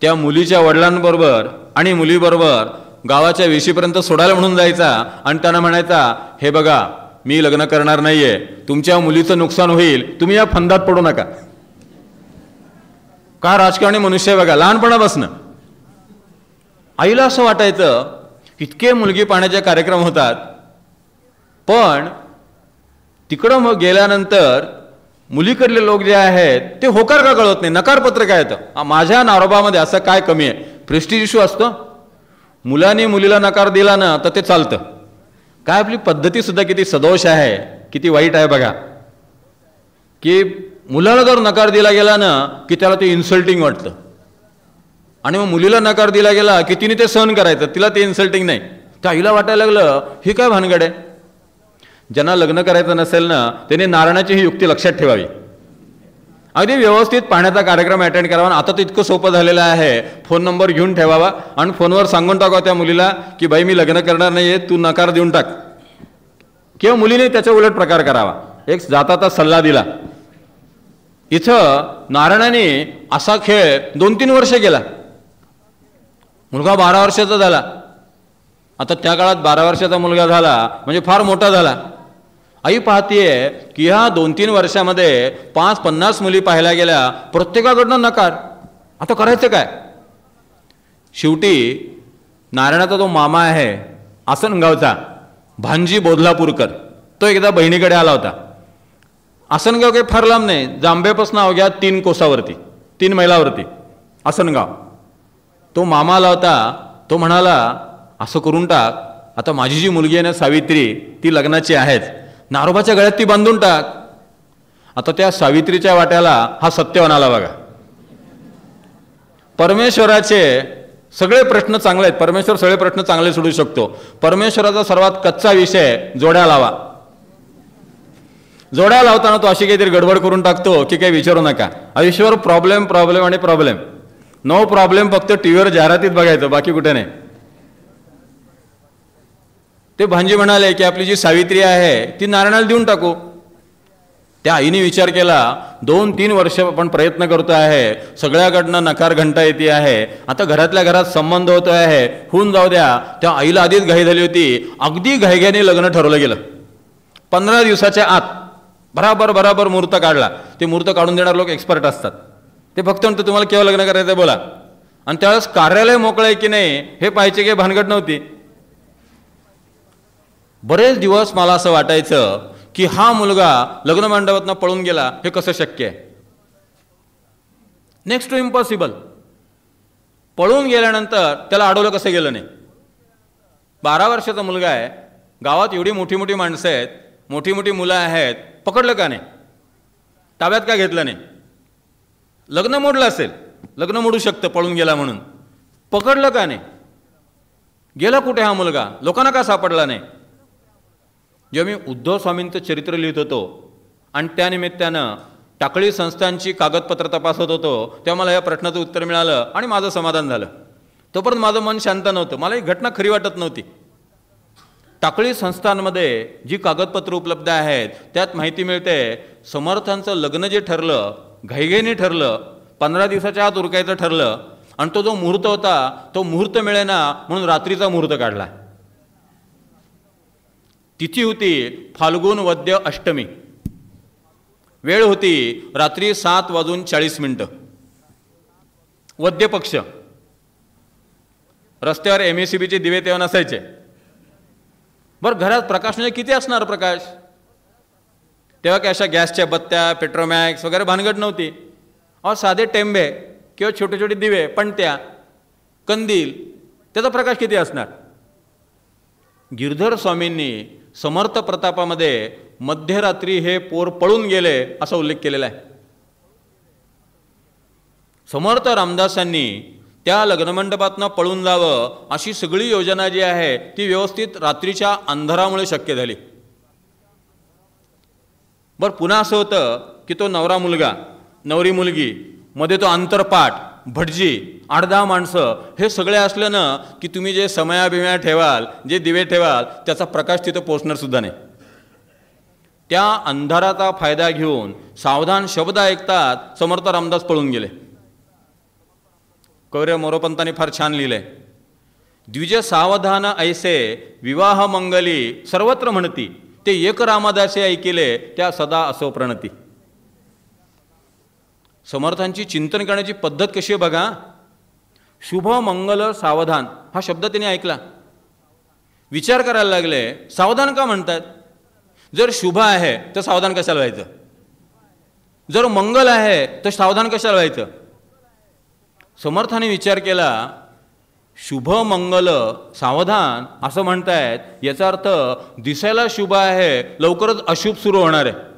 त्या मुलीच्या वडिलांबरोबर आणि मुलीबरोबर गावाच्या वेशीपर्यंत सोडायला म्हणून जायचा आणि त्यांना म्हणायचा, हे बघा मी लग्न करणार नाहीये, तुमच्या मुलीचं नुकसान होईल, तुम्ही या फंदात पडू नका. का राजकारणी मनुष्य बघा, लहानपणापासून. आईला असं वाटायचं, इतके मुलगी पाहण्याचे कार्यक्रम होतात, पण तिकडं मग गेल्यानंतर मुलीकडले लोक जे आहेत ते होकार का कळत नाही, नकार पत्र काय येतं. माझ्या नारोबामध्ये असं काय कमी आहे? प्रेस्टिज इश्यू असतो. मुलाने मुलीला नकार दिला ना तर ते चालतं. काय आपली पद्धती सुद्धा किती सदोष आहे, किती वाईट आहे बघा. की मुलाला जर नकार दिला गेला ना की त्याला ते इन्सल्टिंग वाटतं, आणि मग मुलीला नकार दिला गेला की तिने ते सहन करायचं, तिला ते इन्सल्टिंग नाही. तर आईला वाटायला लागलं, ही काय भानगड आहे. ज्यांना लग्न करायचं नसेल ना त्यांनी नारायणाची ही युक्ती लक्षात ठेवावी. अगदी व्यवस्थित पाहण्याचा कार्यक्रम अटेंड करावा. आता तर इतकं सोपं झालेलं आहे, फोन नंबर घेऊन ठेवावा आणि फोनवर सांगून टाकावा त्या मुलीला की बाई मी लग्न करणार नाहीये, तू नकार देऊन टाक. किंवा मुलीने त्याच्या उलट प्रकार करावा. एक जाताचा सल्ला दिला. इथं नारायणाने असा खेळ 2-3 वर्ष केला. मुलगा 12 वर्षाचा झाला. आता त्या काळात 12 वर्षाचा मुलगा झाला म्हणजे फार मोठा झाला. आई पाहतीये की ह्या 2-3 वर्षामध्ये 50-50 मुली पाहायला गेल्या, प्रत्येकाकडनं नकार. आता करायचं काय? शेवटी नारायणाचा तो मामा आहे आसनगावचा, भांजी बोधलापूरकर, तो एकदा बहिणीकडे आला होता. आसनगाव काही फार लांब नाही, जांभेपासून अवघ्या 3 कोसावरती, 3 मैलावरती आसनगाव. तो मामा आला होता. तो म्हणाला, असं करून टाक, आता माझी जी मुलगी आहे ना सावित्री, ती लग्नाची आहेच, नारोबाच्या गळ्यात ती बांधून टाक. आता त्या सावित्रीच्या वाट्याला हा सत्यवान आला बघा. परमेश्वराचे सगळे प्रश्न चांगले आहेत, परमेश्वर सगळे प्रश्न चांगले सोडू शकतो. परमेश्वराचा सर्वात कच्चा विषय जोड्या लावा. जोड्या लावताना तो अशी काहीतरी गडबड करून टाकतो की काही विचारू नका. आयुष्यावर प्रॉब्लेम प्रॉब्लेम आणि प्रॉब्लेम. नो प्रॉब्लेम फक्त टीव्हीवर जाहिरातीत बघायचं, बाकी कुठे नाही. ते भांजी म्हणाले की आपली जी सावित्री आहे ती नारायणाला देऊन टाकू. त्या आईने विचार केला, 2-3 वर्ष आपण प्रयत्न करतो आहे, सगळ्याकडनं नकार घंटा येते आहे, आता घरातल्या घरात संबंध होतो आहे, होऊन जाऊ द्या. त्या आईला आधीच घाई झाली होती. अगदी घाईघाईने लग्न ठरवलं गेलं. 15 दिवसाच्या आत बराबर मुहूर्त काढला. ते मुहूर्त काढून देणारे लोक एक्सपर्ट असतात. ते फक्त म्हणतो तुम्हाला केव्हा लग्न करायचं बोला. आणि त्यावेळेस कार्यालय मोकळं आहे की नाही हे पाहायचे काही भानगड नव्हती. बरेच दिवस मला असं वाटायचं की हा मुलगा लग्न मंडपातनं पळून गेला, हे कसं शक्य आहे. Next to impossible. पळून गेल्यानंतर त्याला अडवलं कसं गेलं नाही. 12 वर्षाचा मुलगा आहे, गावात एवढी मोठी मोठी माणसं आहेत, मोठी मोठी मुलं आहेत, पकडलं का नाही, ताब्यात का घेतलं नाही. लग्न मोडलं असेल, लग्न मोडू शकतं पळून गेला म्हणून, पकडलं का नाही. गेला कुठे हा मुलगा, लोकांना का सापडला नाही. जेव्हा मी उद्धव स्वामींचं चरित्र लिहित होतो आणि त्यानिमित्तानं टाकळी संस्थांची कागदपत्र तपासत होतो तेव्हा मला या प्रश्नाचं उत्तर मिळालं आणि माझं समाधान झालं. तोपर्यंत माझं मन शांत नव्हतं, मला ही घटना खरी वाटत नव्हती. टाकळी संस्थांमध्ये जी कागदपत्र उपलब्ध आहेत त्यात माहिती मिळते, समर्थांचं लग्न जे ठरलं, घाईघाईने ठरलं, 15 दिवसाच्या आत उरकायचं ठरलं, आणि तो जो मुहूर्त होता तो मुहूर्त मिळेना म्हणून रात्रीचा मुहूर्त काढला. तिथी होती फाल्गुन वद्य अष्टमी, वेळ होती रात्री 7:40. वद्य पक्ष. रस्त्यावर MACBचे दिवे तेव्हा नसायचे. बरं, घरात प्रकाश म्हणजे किती असणार प्रकाश? तेव्हा काय अशा गॅसच्या बत्त्या, पेट्रोमॅक्स वगैरे भानगड नव्हती. साधे टेंबे किंवा छोटे छोटे दिवे, पणत्या, कंदील, त्याचा प्रकाश किती असणार? गिरधर स्वामींनी समर्थ प्रतापामध्ये मध्यरात्री हे पोर पळून गेले असा उल्लेख केलेला आहे. समर्थ रामदासांनी त्या लग्नमंडपातनं पळून जावं अशी सगळी योजना जी आहे ती व्यवस्थित रात्रीच्या अंधारामुळे शक्य झाली. बरं, पुन्हा असं होतं की तो नवरा मुलगा, नवरी मुलगी, मध्ये तो आंतरपाठ, भटजी, 8-10 माणसं, हे सगळे असल्यानं की तुम्ही जे समया ठेवाल, जे दिवे ठेवाल, त्याचा प्रकाश तिथं पोचणार सुद्धा नाही. त्या अंधाराचा फायदा घेऊन सावधान शब्द ऐकतात समर्थ रामदास पळून गेले. कौर्य मोरोपंतांनी फार छान लिहिलंय, द्विज सावधान ऐसे विवाह मंगली सर्वत्र म्हणती, ते एक रामदासे ऐकिले त्या सदा असो प्रणती. समर्थांची चिंतन करण्याची पद्धत कशी आहे बघा. शुभ मंगल सावधान हा शब्द त्यांनी ऐकला, विचार करायला लागले, सावधान का म्हणतात? जर शुभ आहे तर सावधान कशाला व्हायचं? जर मंगल आहे तर सावधान कशाला व्हायचं? समर्थाने विचार केला, शुभ मंगल सावधान असं म्हणतायत, याचा अर्थ दिसायला शुभ आहे, लवकरच अशुभ सुरू होणार आहे.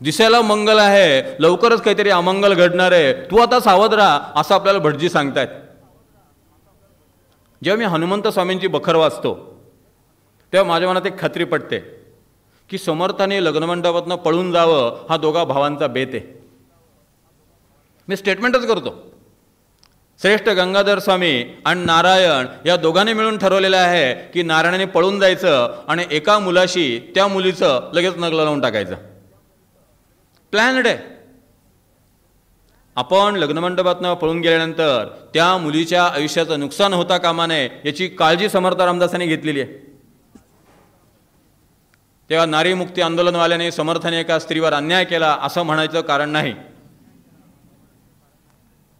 दिसायला मंगल आहे, लवकरच काहीतरी अमंगल घडणार आहे, तू आता सावध राहा, असं आपल्याला भटजी सांगतायत. जेव्हा मी हनुमंत स्वामींची बखर वाचतो तेव्हा माझ्या मनात एक खात्री पटते की समर्थाने लग्नमंडपातनं पळून जावं हा दोघा भावांचा बेत आहे. मी स्टेटमेंटच करतो, श्रेष्ठ गंगाधर स्वामी आणि नारायण या दोघांनी मिळून ठरवलेलं आहे की नारायणाने पळून जायचं आणि एका मुलाशी त्या मुलीचं लगेच नगलं लावून टाकायचं. प्लॅनड आहे. आपण लग्नमंडपातनं पळून गेल्यानंतर त्या मुलीच्या आयुष्याचं नुकसान होता कामा नये याची काळजी समर्थ रामदासांनी घेतलेली आहे. तेव्हा नारी मुक्ती आंदोलनवाल्याने समर्थाने एका स्त्रीवर अन्याय केला असं म्हणायचं कारण नाही.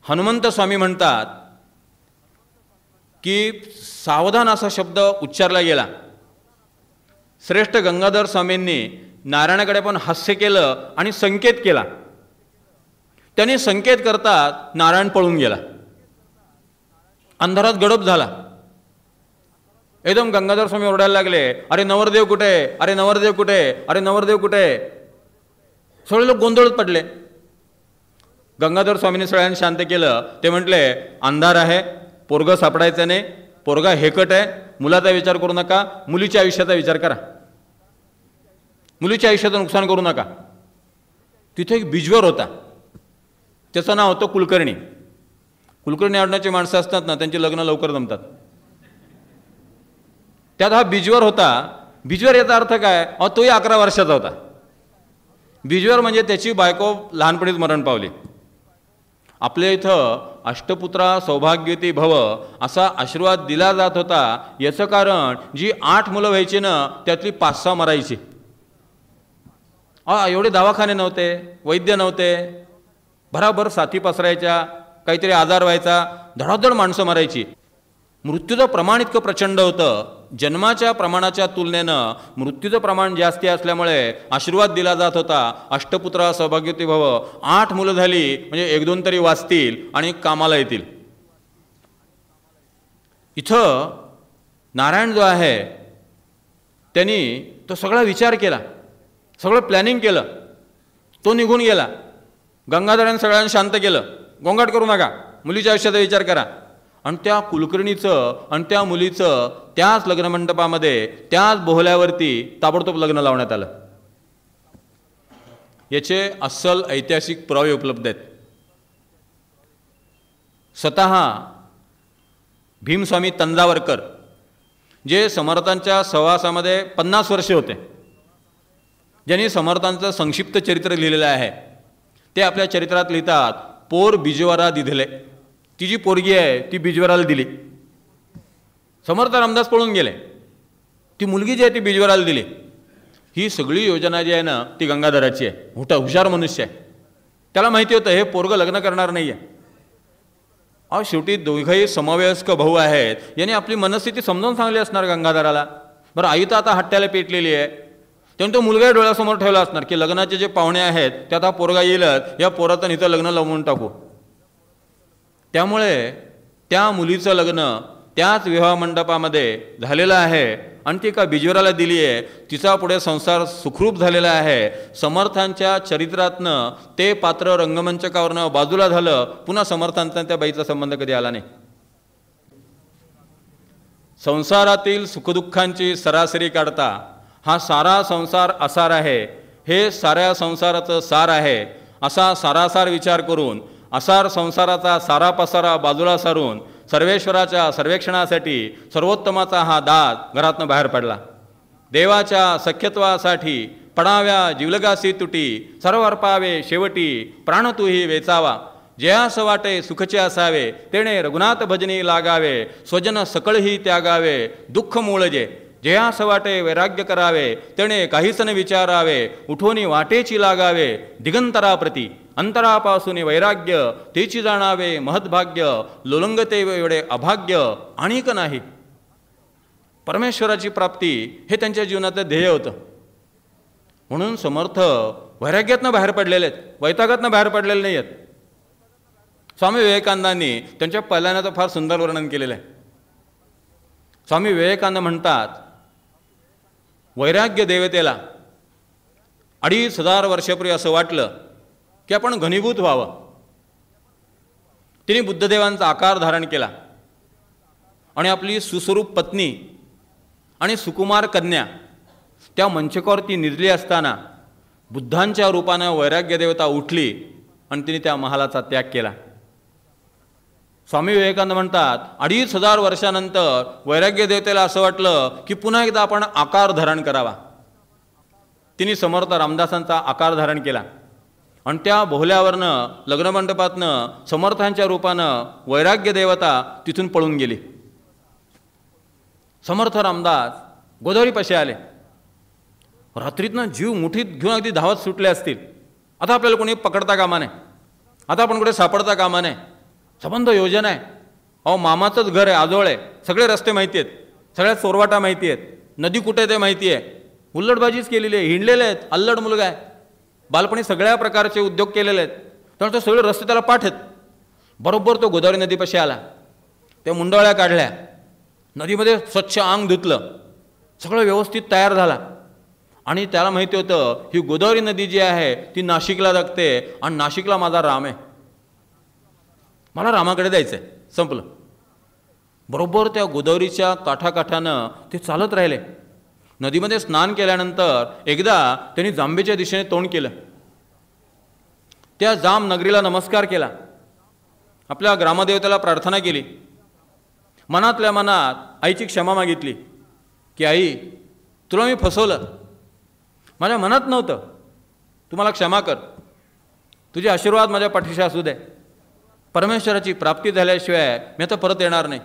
हनुमंत स्वामी म्हणतात की सावधान असा शब्द उच्चारला गेला. श्रेष्ठ गंगाधर स्वामींनी नारायणाकडे पण हास्य केलं आणि संकेत केला. त्यांनी संकेत करतात नारायण पळून गेला. अंधारात गडप झाला. एकदम गंगाधर स्वामी ओरडायला लागले, अरे नवरदेव कुठे, अरे नवरदेव कुठे, अरे नवरदेव कुठे. सगळे लोक गोंधळत पडले. गंगाधर स्वामींनी सगळ्यांनी शांत केलं. ते म्हटले, अंधार आहे, पोरगं सापडायचं नाही, पोरगा हेकट आहे, मुलाचा विचार करू नका, मुलीच्या आयुष्याचा विचार करा, मुलीच्या आयुष्याचं नुकसान करू नका. तिथे एक बिजवर होता, त्याचं नाव होतं कुलकर्णी. कुलकर्णी आवडण्याची माणसं असतात ना, त्यांची लग्न लवकर जमतात. त्यात हा बिजवर होता. बिजवर याचा अर्थ काय? तोही 11 वर्षाचा होता. बिजवर म्हणजे त्याची बायको लहानपणीच मरण पावली. आपल्या इथं अष्टपुत्रा सौभाग्यवती भव असा आशीर्वाद दिला जात होता. याचं कारण जी 8 मुलं व्हायची ना, त्यातली 5-6 मरायची. एवढे दवाखाने नव्हते, वैद्य नव्हते, भराभर साथी पसरायच्या, काहीतरी आजार व्हायचा, धडाधड माणसं मरायची. मृत्यूचं प्रमाण इतकं प्रचंड होतं. जन्माच्या प्रमाणाच्या तुलनेनं मृत्यूचं प्रमाण जास्ती असल्यामुळे आशीर्वाद दिला जात होता, अष्टपुत्रा सौभाग्यवती भव. 8 मुलं झाली म्हणजे 1-2 तरी वाचतील आणि कामाला येतील. इथं नारायण जो आहे त्यांनी तो सगळा विचार केला, सगळं प्लॅनिंग केलं. तो निघून गेला. गंगाधरांनी सगळ्यांना शांत केलं, गोंगाट करू नका, मुलीच्या आयुष्याचा विचार करा. आणि त्या कुलकर्णीचं आणि त्या मुलीचं त्याच लग्नमंडपामध्ये त्याच बोहल्यावरती ताबडतोब लग्न लावण्यात आलं. याचे अस्सल ऐतिहासिक पुरावे उपलब्ध आहेत. स्वतः भीमस्वामी तंजावरकर, जे समर्थांच्या सहवासामध्ये 50 वर्षे होते, ज्यांनी समर्थांचं संक्षिप्त चरित्र लिहिलेलं आहे, ते आपल्या चरित्रात लिहितात, पोर बिजवारा दिधले, ती जी पोरगी आहे ती बिजवाराला दिली. समर्थ रामदास पळून गेले, ती मुलगी जी आहे ती बिजवाराला दिली. ही सगळी योजना जी आहे ना ती गंगाधराची आहे. हुशार मनुष्य आहे, त्याला माहिती होतं हे पोरगं लग्न करणार नाही आहे. शेवटी दोघंही समवयस्क भाऊ आहेत, यांनी आपली मनस्थिती समजावून सांगली असणार गंगाधराला. बरं, आई तर आता हट्ट्याला पेटलेली आहे, त्यामुळे तो मुलगा डोळ्यासमोर ठेवला असणार की लग्नाचे जे पाहुणे आहेत त्यात हा पोरगा येईलच, या पोराचं इथं लग्न लावून टाकू. त्यामुळे त्या मुलीचं लग्न त्याच विवाह मंडपामध्ये झालेलं आहे आणि ती एका बिजवराला दिली आहे. तिचा पुढे संसार सुखरूप झालेला आहे. समर्थांच्या चरित्रातनं ते पात्र रंगमंचकावरनं बाजूला झालं. पुन्हा समर्थांचा त्या बाईचा संबंध कधी आला नाही. संसारातील सुखदुःखांची सरासरी काढता हा सारा संसार असार आहे, हे साऱ्या संसाराचं सार आहे, असा सारासार विचार करून असार संसाराचा सारा पसारा बाजूला सारून सर्वेश्वराच्या सर्वेक्षणासाठी सर्वोत्तमाचा हा दात घरातनं बाहेर पडला. देवाच्या सख्यत्वासाठी पडाव्या जिवलगासी तुटी, सर्व अर्पावे शेवटी प्राण तुही वेचावा. जयास वाटे सुखचे असावे, तेणे रघुनाथ भजनी लागावे. स्वजन सकळही त्यागावे, दुःख मूळजे. जयास वाटे वैराग्य करावे, तेणे काहीच न विचारावे. उठोनी वाटेची लागावे, दिगंतराप्रती अंतरापासून वैराग्य. तेची जाणावे महद्भाग्य, लोलंगते एवढे अभाग्य आणिक नाही. परमेश्वराची प्राप्ती हे त्यांच्या जीवनाचं ध्येय होतं. म्हणून समर्थ वैराग्यातनं बाहेर पडलेले आहेत, वैतागातनं बाहेर पडलेले नाही आहेत. स्वामी विवेकानंदांनी त्यांच्या पहिल्यानं फार सुंदर वर्णन केलेलं आहे. स्वामी विवेकानंद म्हणतात, वैराग्य देवतेला 2500 वर्षापूर्वी असं वाटलं की आपण घनीभूत व्हावं. तिने बुद्धदेवांचा आकार धारण केला आणि आपली सुस्वरूप पत्नी आणि सुकुमार कन्या त्या मंचकावरती निजली असताना बुद्धांच्या रूपानं वैराग्य देवता उठली आणि तिने त्या महालाचा त्याग केला. स्वामी विवेकानंद म्हणतात, 2500 वर्षानंतर वैराग्य देवतेला असं वाटलं की पुन्हा एकदा आपण आकार धारण करावा. तिने समर्थ रामदासांचा आकार धारण केला आणि त्या बोहल्यावरनं लग्नमंडपातनं समर्थांच्या रूपानं वैराग्य देवता तिथून पळून गेली. समर्थ रामदास गोदावरीपाशी आले. रात्रीतनं जीव मुठीत घेऊन अगदी धावत सुटले असतील. आता आपल्याला कोणी पकडता कामा नाही, आता आपण कुठे सापडता कामा नाही. संबंध योजना आहे. मामाचंच घर आहे, आजोळ आहे, सगळे रस्ते माहिती आहेत, सगळ्यात चोरवाटा माहिती आहेत, नदी कुठे ते माहिती आहे. उल्लडबाजीच केलेली आहे, हिंडलेले आहेत, अल्लड मुलगा आहे, बालपणी सगळ्या प्रकारचे उद्योग केलेले आहेत. त्यामुळे तो सगळे रस्ते त्याला पाठ आहेत. बरोबर तो गोदावरी नदीपाशी आला, त्या मुंडवळ्या काढल्या, नदीमध्ये स्वच्छ अंग धुतलं, सगळं व्यवस्थित तयार झाला. आणि त्याला माहिती होतं ही गोदावरी नदी जी आहे ती नाशिकला लागते आणि नाशिकला माझा राम आहे, मला रामाकडे जायचं आहे. संपलं. बरोबर त्या गोदावरीच्या काठाकाठानं ते चालत राहिले. नदीमध्ये स्नान केल्यानंतर एकदा त्यांनी जांबेच्या दिशेने तोंड केलं. त्या जांब नगरीला नमस्कार केला, आपल्या ग्रामदेवतेला प्रार्थना केली, मनातल्या मनात आईची क्षमा मागितली की आई, तुला मी फसवलं, माझ्या मनात नव्हतं, तू मला क्षमा कर, तुझे आशीर्वाद माझ्या पाठीशी असू दे. परमेश्वराची प्राप्ती झाल्याशिवाय मी आता परत येणार नाही.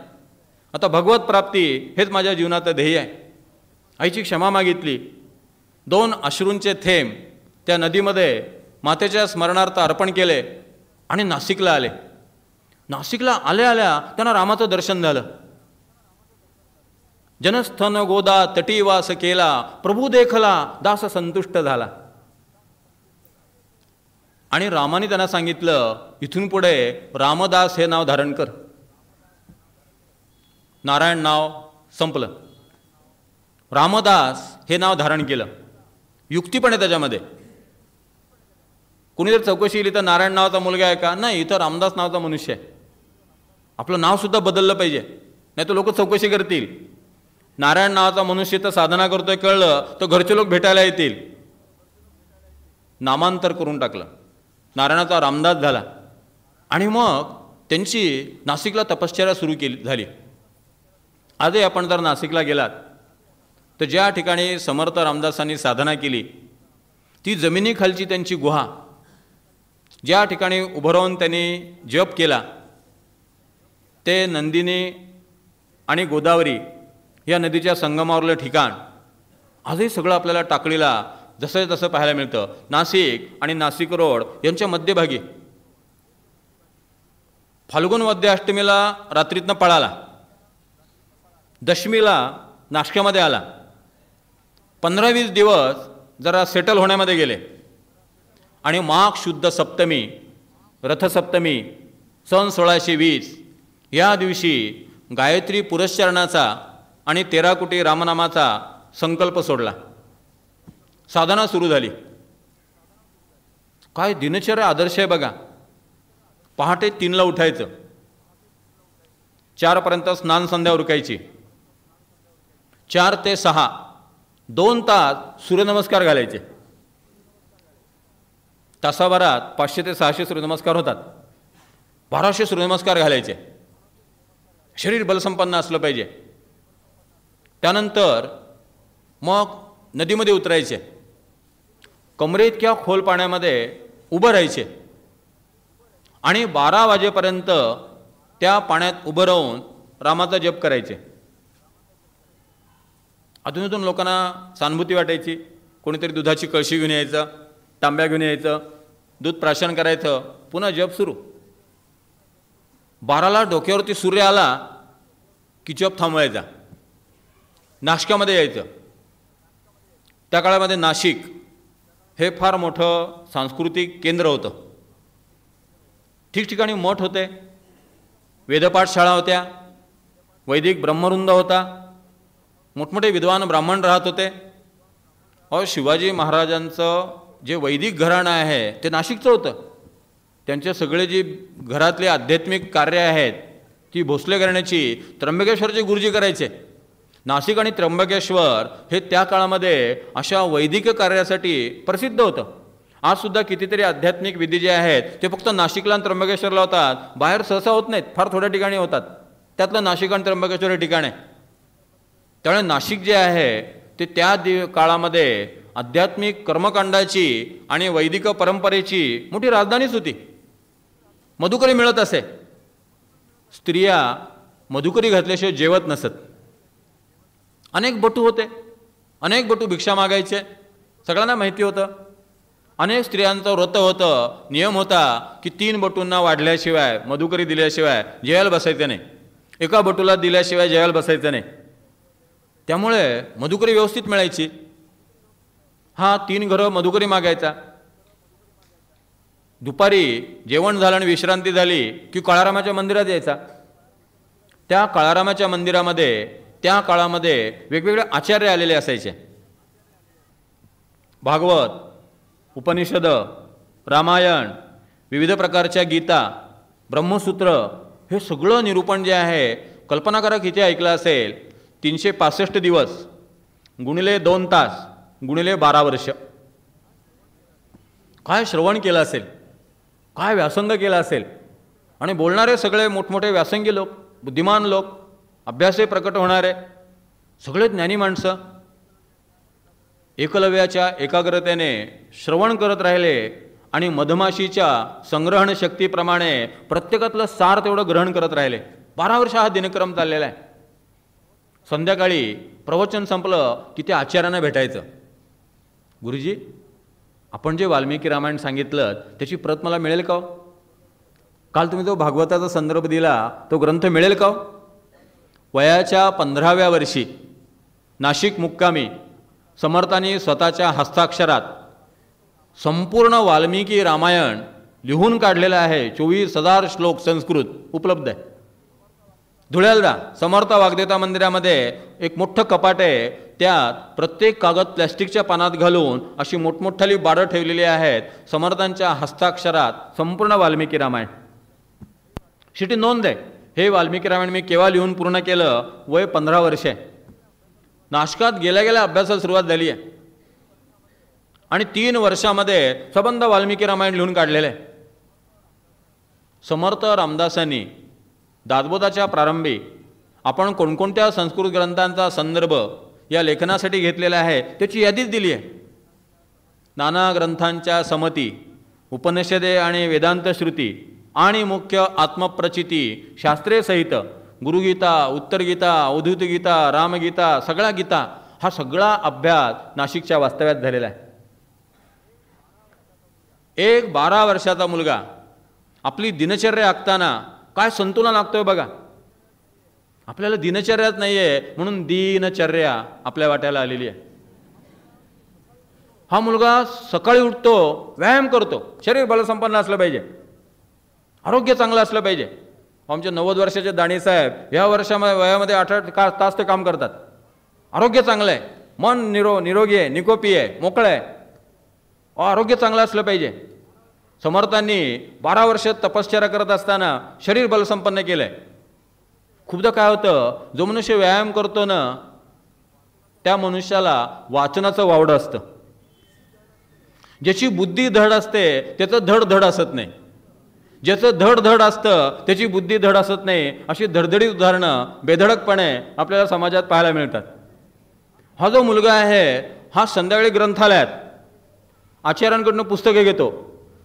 आता भगवत प्राप्ती हेच माझ्या जीवनाचं ध्येय आहे. आईची क्षमा मागितली. 2 अश्रूंचे थेंब त्या नदीमध्ये मातेच्या स्मरणार्थ अर्पण केले आणि नाशिकला आले. नाशिकला आल्या आल्या त्यांना रामाचं दर्शन झालं. जनस्थन गोदा तटीवास केला, प्रभू देखला दास संतुष्ट झाला. आणि रामाने त्यांना सांगितलं, इथून पुढे रामदास हे नाव धारण कर. नारायण नाव संपलं, रामदास हे नाव धारण केलं. युक्ती पण आहे त्याच्यामध्ये. कुणी जर चौकशी केली तर नारायण नावाचा मुलगा आहे का? नाही, इथं रामदास नावाचा मनुष्य आहे. आपलं नाव सुद्धा बदललं पाहिजे, नाही तर लोक चौकशी करतील. नारायण नावाचा मनुष्य तर साधना करतोय कळलं तर घरचे लोक भेटायला येतील. नामांतर करून टाकलं, नारायणाचा रामदास झाला. आणि मग त्यांची नाशिकला तपश्चर्या सुरू झाली. आजही आपण जर नाशिकला गेलात तर ज्या ठिकाणी समर्थ रामदासांनी साधना केली ती जमिनीखालची त्यांची गुहा, ज्या ठिकाणी उभं राहून त्यांनी जप केला ते नंदिनी आणि गोदावरी या नदीच्या संगमावरलं ठिकाण आजही सगळं आपल्याला टाकळीला जसं तसं पाहायला मिळतं. नाशिक आणि नाशिक रोड यांच्या मध्यभागी फाल्गुन वद्य अष्टमीला रात्रीतनं पळाला, दशमीला नाशक्यामध्ये आला, 15-20 दिवस जरा सेटल होण्यामध्ये गेले आणि माघ शुद्ध सप्तमी रथसप्तमी सन 1620 या दिवशी गायत्री पुरस्चरणाचा आणि 13 कोटी रामनामाचा संकल्प सोडला. साधना सुरू झाली. काय दिनचर्या आदर्श आहे बघा. पहाटे 3ला उठायचं, 4पर्यंत स्नान संध्या उरकायची, 4 ते 6 2 तास सूर्यनमस्कार घालायचे. तासाभरात 500 ते 600 सूर्यनमस्कार होतात. 1200 सूर्यनमस्कार घालायचे. शरीर बलसंपन्न असलं पाहिजे. त्यानंतर मग नदीमध्ये उतरायचे, कमरेइतक्या खोल पाण्यामध्ये उभं राहायचे आणि 12 वाजेपर्यंत त्या पाण्यात उभं राहून रामाचा जप करायचे. अधूनमधून लोकांना सहानुभूती वाटायची. कोणीतरी दुधाची कळशी घेऊन यायचं, तांब्या घेऊन यायचं, दूध प्राशन करायचं, पुन्हा जप सुरू. 12ला डोक्यावरती सूर्य आला की जप थांबवायचा. नाशिकामध्ये यायचं. त्या काळामध्ये नाशिक हे फार मोठं सांस्कृतिक केंद्र होतं. ठिकठिकाणी मठ होते, वेदपाठ शाळा होत्या, वैदिक ब्रह्मवृंद होता, मोठमोठे विद्वान ब्राह्मण राहत होते. अहो, शिवाजी महाराजांचं जे वैदिक घराणं आहे ते नाशिकचं होतं. त्यांचे सगळे जी घरातले आध्यात्मिक कार्य आहेत ती भोसले घराण्याची त्र्यंबकेश्वरचे गुरुजी करायचे. नाशिक आणि त्र्यंबकेश्वर हे त्या काळामध्ये अशा वैदिक कार्यासाठी प्रसिद्ध होतं. आजसुद्धा कितीतरी आध्यात्मिक विधी जे आहेत ते फक्त नाशिकला आणि त्र्यंबकेश्वरला होतात, बाहेर सहसा होत नाहीत, फार थोड्या ठिकाणी होतात. त्यातलं नाशिक आणि त्र्यंबकेश्वर हे ठिकाण आहे. त्यामुळे नाशिक जे आहे ते त्या काळामध्ये आध्यात्मिक कर्मकांडाची आणि वैदिक परंपरेची मोठी राजधानीच होती. मधुकरी मिळत असे. स्त्रिया मधुकरी घातल्याशिवाय जेवत नसत. अनेक बटू होते, अनेक बटू भिक्षा मागायचे, सगळ्यांना माहिती होतं. अनेक स्त्रियांचं व्रत होतं, नियम होता की 3 बटूंना वाढल्याशिवाय मधुकरी दिल्याशिवाय जेवायला बसायचं नाही, एका बटूला दिल्याशिवाय जेवायला बसायचं नाही. त्यामुळे मधुकरी व्यवस्थित मिळायची. हा 3 घरं मधुकरी मागायचा. दुपारी जेवण झालं आणि विश्रांती झाली की काळारामाच्या मंदिरात यायचा. त्या काळारामाच्या मंदिरामध्ये त्या काळामध्ये वेगवेगळे आचार्य आलेले असायचे. भागवत, उपनिषद, रामायण, विविध प्रकारच्या गीता, ब्रह्मसूत्र हे सगळं निरूपण जे आहे, कल्पना करा किती ऐकलं असेल. 365 दिवस गुणिले 2 तास गुणिले 12 वर्ष. काय श्रवण केलं असेल, काय व्यासंग केला असेल. आणि बोलणारे सगळे मोठमोठे व्यासंगी लोक, बुद्धिमान लोक, अभ्यासे प्रकट होणारे सगळे ज्ञानी माणसं एकलव्याच्या एकाग्रतेने श्रवण करत राहिले आणि मधमाशीच्या संग्रहण शक्तीप्रमाणे प्रत्येकातलं सार तेवढं ग्रहण करत राहिले. 12 वर्ष हा दिनक्रम चाललेला आहे. संध्याकाळी प्रवचन संपलं की ते आचार्यांना भेटायचं. गुरुजी, आपण जे वाल्मिकी रामायण सांगितलं त्याची प्रत मला मिळेल का? काल तुम्ही जो भागवताचा संदर्भ दिला तो ग्रंथ मिळेल का? वयाच्या 15व्या वर्षी नाशिक मुक्कामी समर्थांनी स्वतःच्या हस्ताक्षरात संपूर्ण वाल्मिकी रामायण लिहून काढलेलं आहे. 24,000 श्लोक संस्कृत उपलब्ध आहे. धुळ्याला समर्थ वाग्देवता मंदिरामध्ये एक मोठं कपाट आहे. त्यात प्रत्येक कागद प्लॅस्टिकच्या पानात घालून अशी मोठमोठाली बाडं ठेवलेली आहेत. समर्थांच्या हस्ताक्षरात संपूर्ण वाल्मिकी रामायण. शेवटी नोंद आहे, हे वाल्मिकी रामायण मी केव्हा लिहून पूर्ण केलं? वय 15 वर्ष आहे. नाशकात गेल्या गेल्या अभ्यासाला सुरुवात झाली आहे आणि 3 वर्षामध्ये सबंध वाल्मिकी रामायण लिहून काढलेलं आहे. समर्थ रामदासांनी दासबोधाच्या प्रारंभी आपण कोणकोणत्या संस्कृत ग्रंथांचा संदर्भ या लेखनासाठी घेतलेला आहे त्याची यादीच दिली आहे. नाना ग्रंथांच्या समती, उपनिषदे आणि वेदांत श्रुती आणि मुख्य आत्मप्रचिती शास्त्रे सहित गुरुगीता, उत्तर गीता, अवधूत गीता, रामगीता, सगळा गीता हा सगळा अभ्यास नाशिकच्या वास्तव्यात झालेला आहे. एक 12 वर्षाचा मुलगा आपली दिनचर्या आखताना काय संतुलन आखतोय बघा. आपल्याला दिनचर्याच नाही आहे म्हणून दिनचर्या आपल्या वाट्याला आलेली आहे. हा मुलगा सकाळी उठतो, व्यायाम करतो, शरीर बलसंपन्न असलं पाहिजे, आरोग्य चांगलं असलं पाहिजे. आमचे 90 वर्षाचे दाणीसाहेब ह्या वयामध्ये 8 तास ते काम करतात. आरोग्य चांगलं आहे, मन निरोगी आहे, निकोपी आहे, मोकळं आहे, आरोग्य चांगलं असलं पाहिजे. समर्थांनी 12 वर्ष तपश्चर्या करत असताना शरीर बलसंपन्न केलं आहे. खूपदा काय होतं, जो मनुष्य व्यायाम करतो ना त्या मनुष्याला वाचनाचं वावडं असतं. ज्याची बुद्धी धड असते त्याचं धड असत नाही, ज्याचं धड असतं त्याची बुद्धी धड असत नाही. अशी धडधडीत उदाहरणं बेधडकपणे आपल्याला समाजात पाहायला मिळतात. हा जो मुलगा आहे हा संध्याकाळी ग्रंथालयात आचार्यांकडून पुस्तके घेतो,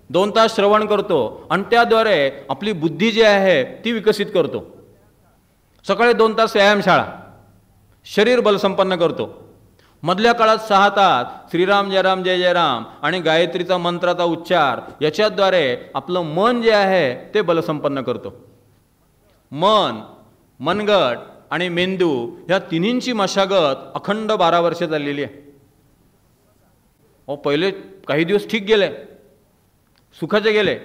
2 तास श्रवण करतो आणि त्याद्वारे आपली बुद्धी जी आहे ती विकसित करतो. सकाळी 2 तास व्यायामशाळा, शरीर बलसंपन्न करतो. मधल्या काळात 6 तास श्रीराम जय राम जय जय राम आणि गायत्रीचा मंत्राचा उच्चार याच्याद्वारे आपलं मन जे आहे ते बलसंपन्न करतो. मन, मनगट आणि मेंदू ह्या तिन्हींची मशागत अखंड 12 वर्ष चाललेली आहे. पहिले काही दिवस ठीक गेले, सुखाचे गेले,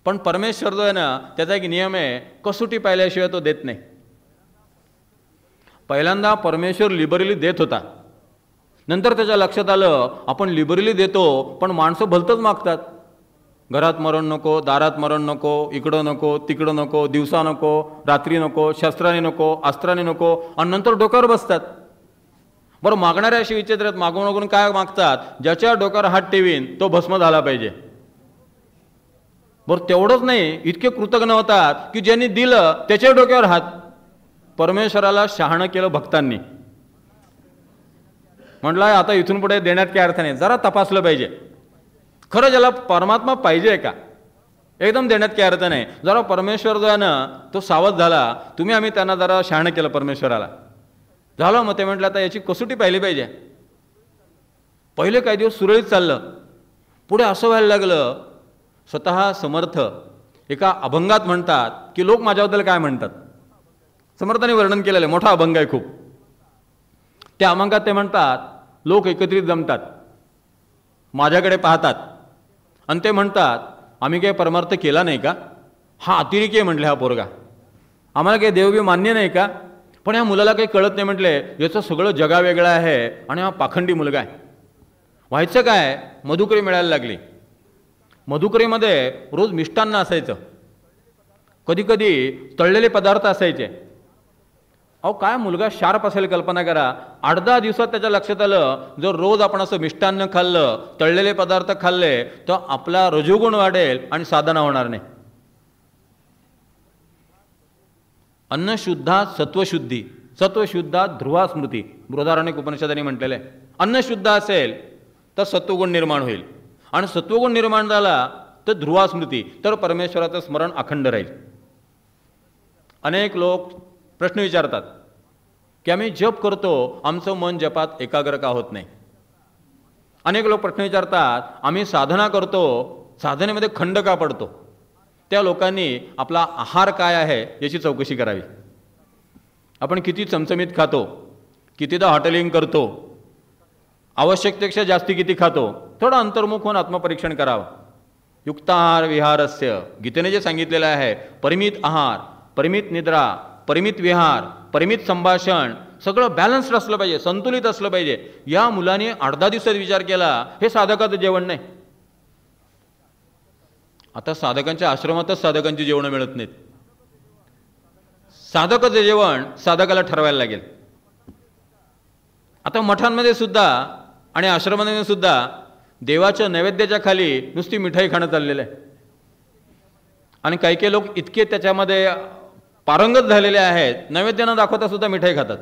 पण परमेश्वर जो आहे ना त्याचा एक नियम आहे, कसोटी पाहिल्याशिवाय तो देत नाही. पहिल्यांदा परमेश्वर लिबरली देत होता, नंतर त्याच्या लक्षात आलं आपण लिबरली देतो पण माणसं भलतंच मागतात. घरात मरण नको, दारात मरण नको, इकडं नको, तिकडं नको, दिवसा नको, रात्री नको, शस्त्राने नको, अस्त्राने नको आणि नंतर डोक्यावर बसतात. बरं, मागणाऱ्या अशी विचित्र मागून काय मागतात, ज्याच्या डोक्यावर हात ठेवीन तो भस्म झाला पाहिजे. बरं, तेवढंच नाही, इतके कृतज्ञ होतात की ज्यांनी दिलं त्याच्या डोक्यावर हात. परमेश्वराला शहाणं केलं भक्तांनी. म्हटलं आता इथून पुढे देण्यात काय अर्थ नाही, जरा तपासलं पाहिजे खरं ज्याला परमात्मा पाहिजे का, एकदम देण्यात काय अर्थ नाही. जरा परमेश्वर जो आहे ना तो सावध झाला. आम्ही त्यांना जरा शहाणं केलं परमेश्वराला. झालं, मग ते म्हटलं आता याची कसोटी पाहिली पाहिजे. पहिले काही दिवस सुरळीत चाललं, पुढे असं व्हायला लागलं, स्वतः समर्थ एका अभंगात म्हणतात की लोक माझ्याबद्दल काय म्हणतात. समर्थाने वर्णन केलेलं आहे, मोठा अभंग आहे खूप. त्या अभंगात ते म्हणतात, लोक एकत्रित जमतात, माझ्याकडे पाहतात आणि ते म्हणतात आम्ही काही परमार्थ केला नाही का, हा अतिरेकी आहे म्हटले, हा पोरगा, आम्हाला काही देवबी मान्य नाही का, पण ह्या मुलाला काही कळत नाही म्हटले, याचं सगळं जगा वेगळं आहे आणि हा पाखंडी मुलगा आहे. व्हायचं काय, मधुकरी मिळायला लागली. मधुकरीमध्ये रोज मिष्टान्न असायचं, कधी कधी तळलेले पदार्थ असायचे. काय मुलगा शार्प असेल, कल्पना करा. 8-10 दिवसात त्याच्या लक्षात आलं, जर रोज आपण असं मिष्टान्न खाल्लं, तळलेले पदार्थ खाल्ले तर आपला रजोगुण वाढेल आणि साधना होणार नाही. अन्नशुद्धात सत्वशुद्धी, सत्वशुद्धात ध्रुवा स्मृती, बृहदारण्यक उपनिषदाने म्हटलेलं आहे. अन्न शुद्ध असेल तर सत्वगुण निर्माण होईल आणि सत्वगुण निर्माण झाला तर ध्रुवा स्मृती, तर परमेश्वराचं स्मरण अखंड राहील. अनेक लोक प्रश्न विचारतात की आम्ही जप करतो, आमचं मन जपात एकाग्र का होत नाही. अनेक लोक प्रश्न विचारतात आम्ही साधना करतो, साधनेमध्ये खंड का पडतो. त्या लोकांनी आपला आहार काय आहे याची चौकशी करावी. आपण किती चमचमीत खातो, कितीदा हॉटेलिंग करतो, आवश्यकतेपेक्षा जास्ती किती खातो, थोडं अंतर्मुख होऊन आत्मपरीक्षण करावं. युक्ताहार विहारस्य, गीतेने जे सांगितलेलं आहे, परिमित आहार, परिमित निद्रा, परिमित विहार, परिमित संभाषण, सगळं बॅलन्स्ड असलं पाहिजे, संतुलित असलं पाहिजे. या मुलाने 8-10 दिवसात विचार केला, हे साधकाचं जेवण नाही. आता साधकांच्या आश्रमातच साधकांची जेवणं मिळत नाहीत. साधकाचं जेवण साधकाला ठरवायला लागेल. आता मठांमध्ये सुद्धा आणि आश्रमांमध्ये सुद्धा देवाच्या नैवेद्याच्या खाली नुसती मिठाई खाणं चाललेलं आहे. आणि काही काही लोक इतके त्याच्यामध्ये पारंगत झालेले आहेत, नैवेद्य न दाखवता सुद्धा मिठाई खातात.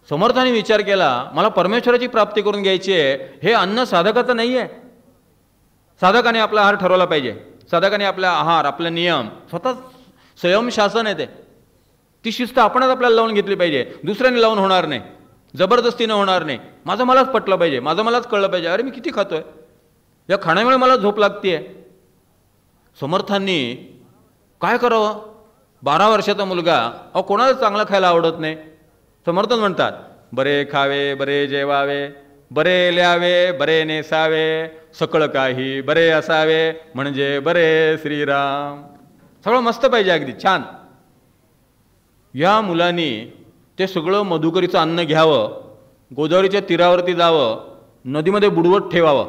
समर्थांनी विचार केला, मला परमेश्वराची प्राप्ती करून घ्यायची आहे, हे अन्न साधकाचं नाही आहे. साधकाने आपला आहार ठरवला पाहिजे. साधकाने आपला आहार, आपले नियम, स्वतः स्वयंशासन आहे ते, ती शिस्त आपणच आपल्याला लावून घेतली पाहिजे. दुसऱ्याने लावून होणार नाही, जबरदस्तीनं होणार नाही. माझं मलाच पटलं पाहिजे, माझं मलाच कळलं पाहिजे. अरे मी किती खातोय, या खाण्यामुळे मला झोप लागते. समर्थांनी काय करावं? 12 वर्षाचा मुलगा, अहो कोणाला चांगलं खायला आवडत नाही. समर्थन म्हणतात, बरे खावे, बरे जेवावे, बरे ल्यावे, बरे नेसावे, सकळ काही बरे असावे, म्हणजे बरे श्रीराम. सगळं मस्त पाहिजे, अगदी छान. या मुलांनी ते सगळं मधुकरीचं अन्न घ्यावं, गोदावरीच्या तीरावरती जावं, नदीमध्ये बुडवत ठेवावं.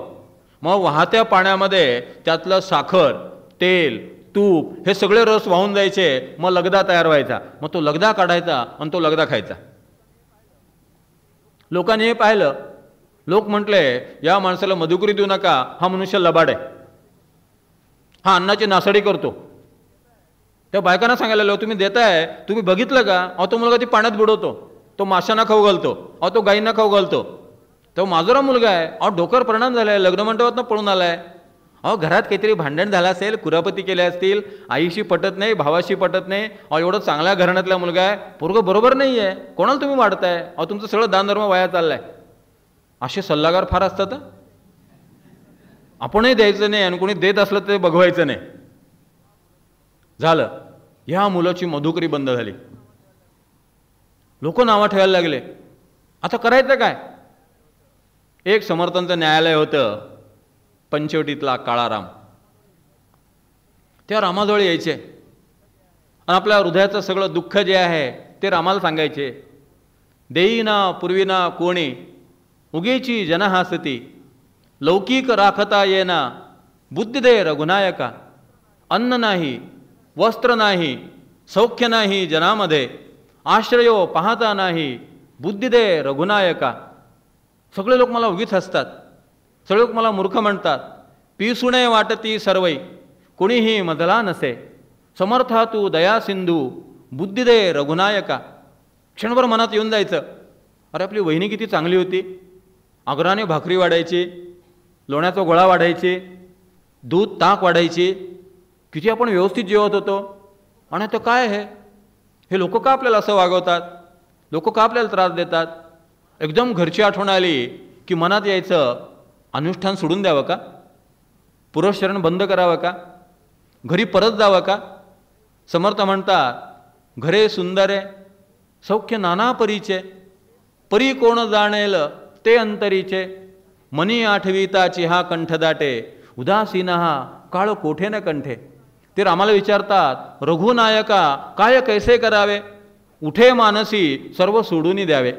मग वाहत्या पाण्यामध्ये त्यातलं साखर, तेल, तूप हे सगळे रस वाहून जायचे. मग लगदा तयार व्हायचा. मग तो लगदा काढायचा आणि तो लगदा खायचा. लोकांनी हे पाहिलं. लोक म्हटले, या माणसाला मधुकरी देऊ नका, हा मनुष्य लबाड आहे, हा अन्नाची नासाडी करतो. त्या बायकांना सांगायला लागलो, तुम्ही देताय, तुम्ही बघितलं का? अहो तो मुलगा ती पाण्यात बुडवतो, तो माशांना खाऊ घालतो, अहो तो गायींना खाऊ घालतो. तो माझोरा मुलगा आहे, अहो डोक्यावर परिणाम झालाय, लग्न मंडपातनं पळून आलाय. अहो घरात काहीतरी भांडण झालं असेल, कुरापती केले असतील, आईशी पटत नाही, भावाशी पटत नाही. अहो एवढं चांगल्या घराण्यातला मुलगा आहे, पोरगं बरोबर नाही आहे, कोणाला तुम्ही वाढताय? अहो तुमचं सगळं दानधर्म वाया चाललाय. असे सल्लागार फार असतात. आपणही द्यायचं नाही आणि कोणी देत असलं ते बघवायचं नाही. झालं, ह्या मुलाची मधुकरी बंद झाली. लोक नावं ठेवायला लागले. आता करायचं काय? एक समर्थांचं न्यायालय होतं, पंचवटीतला काळाराम. त्या रामाजवळ यायचे आणि आपल्या हृदयाचं सगळं दुःख जे आहे ते रामाला सांगायचे. देईना पूर्वीना कोणी, उगेची जनहासती, लौकिक राखता येना, बुद्धी दे रघुनायका. अन्न नाही, वस्त्र नाही, सौख्य नाही जनामध्ये, आश्रयो पाहता नाही, बुद्धी दे रघुनायका. सगळे लोक मला उगीच हसतात, सगळे लोक मला मूर्ख म्हणतात. पिसुणे वाटती सर्वई, कुणीही मधला नसे, समर्था तू दया सिंधू, बुद्धी दे रघुनायका. क्षणभर मनात येऊन जायचं, अरे आपली वहिनी किती चांगली होती, आग्राने भाकरी वाढायची, लोण्याचा गोळा वाढायची, दूध ताक वाढायची, किती आपण व्यवस्थित जेवत होतो. आणि आता काय आहे, हे लोक का आपल्याला असं वागवतात, लोक का आपल्याला त्रास देतात. एकदम घरची आठवण आली की मनात यायचं, अनुष्ठान सोडून द्यावं का, पुरस्चरण बंद करावं का, घरी परत जावं का. समर्थ म्हणतात, घरे सुंदरे सौख्य नाना परीचे, परी कोण जाणेल ते अंतरीचे, मनी आठविताची हा कंठ दाटे, उदासीन हा काळ कोठे न कंठे. ते रामाला विचारतात, रघुनायका काय कैसे करावे, उठे मानसी सर्व सोडून द्यावे.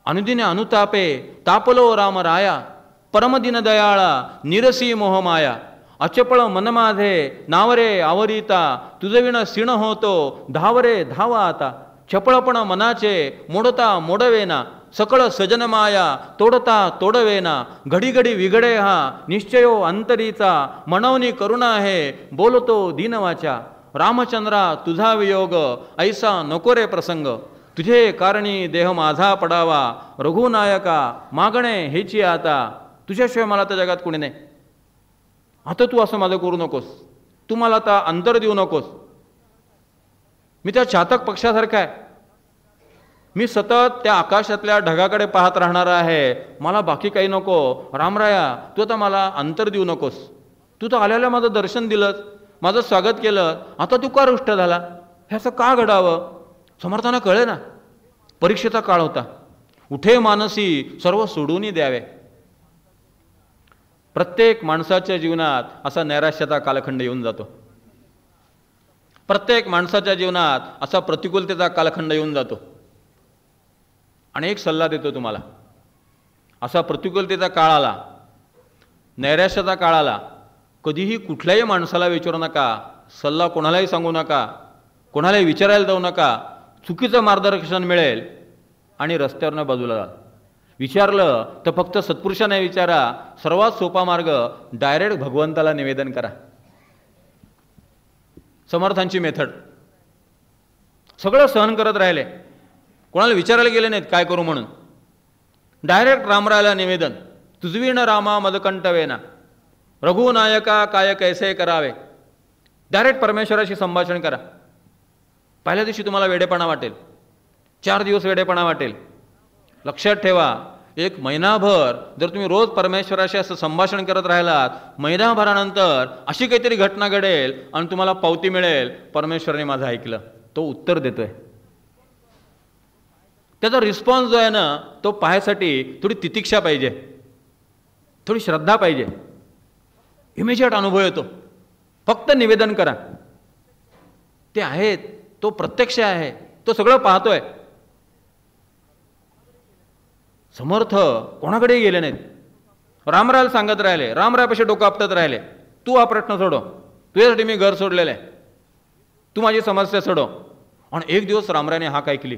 अनुदिने अनुतापे तापलो राम राया, परमदिन दयाळा निरसी मोहमाया. अचपळ मन माझे नावरे आवरिता, तुझविण सिण होतो धावरे धावा आता. चपळपण मनाचे मोडता मोडवेना, सकळ सजन माया तोडता तोडवेना. घडी घडी विघडे हा निश्चयो अंतरीचा, मनवनी करुणा आहे बोलतो दीनवाचा. रामचंद्रा तुझा वियोग ऐसा नको रे प्रसंग, तुझे कारणी देह माझा पडावा. रघुनायका मागणे हेची आता, तुझ्याशिवाय मला त्या जगात कोणी नाही. आता तू असं माझं करू नकोस, तू मला आता अंतर देऊ नकोस. मी त्या चातक पक्षासारखा आहे, मी सतत त्या आकाशातल्या ढगाकडे पाहत राहणार आहे, मला बाकी काही नको. रामराया तू आता मला अंतर देऊ नकोस. तू तर आल्याला माझं दर्शन दिलंस, माझं स्वागत केलं, आता तू का रुष्ट झाला, हे असं का घडावं. समर्थांना कळे ना, परीक्षेचा काळ होता. उठे मानसी सर्व सोडून द्यावे. प्रत्येक माणसाच्या जीवनात असा नैराश्याचा कालखंड येऊन जातो. प्रत्येक माणसाच्या जीवनात असा प्रतिकूलतेचा कालखंड येऊन जातो. आणि एक सल्ला देतो तुम्हाला, असा प्रतिकूलतेचा काळ आला, नैराश्याचा काळ आला, कधीही कुठल्याही माणसाला विचारू नका, सल्ला कोणालाही सांगू नका, कोणालाही विचारायला जाऊ नका. चुकीचं मार्गदर्शन मिळेल आणि रस्त्यावरनं बाजूला जा. विचारलं तर फक्त सत्पुरुषांना विचारा. सर्वात सोपा मार्ग, डायरेक्ट भगवंताला निवेदन करा. समर्थांची मेथड. सगळं सहन करत राहिले, कोणाला विचारायला गेले नाहीत काय करू म्हणून. डायरेक्ट रामरायाला निवेदन, तुझवीण रामा मदकंठवेना रघुनायका काय कैसे करावे. डायरेक्ट परमेश्वराशी संभाषण करा. पहिल्या दिवशी तुम्हाला वेडेपणा वाटेल, 4 दिवस वेडेपणा वाटेल. लक्षात ठेवा, एक महिनाभर जर तुम्ही रोज परमेश्वराशी असं संभाषण करत राहिलात, महिनाभरानंतर अशी काहीतरी घटना घडेल आणि तुम्हाला पावती मिळेल, परमेश्वराने माझं ऐकलं, तो उत्तर देतोय. त्याचा रिस्पॉन्स जो आहे ना, तो पाहायसाठी थोडी तितिक्षा पाहिजे, थोडी श्रद्धा पाहिजे. इमिजिएट अनुभव येतो. फक्त निवेदन करा. ते आहेत, तो प्रत्यक्ष आहे, तो सगळं पाहतोय. समर्थ कोणाकडे गेले नाहीत, रामरायाला सांगत राहिले, रामरायापाशी डोकं आपटत राहिले, तू हा प्रश्न सोडव, तुझ्यासाठी मी घर सोडलेलं आहे, तू माझी समस्या सोडव. आणि एक दिवस रामरायाने हाक ऐकली,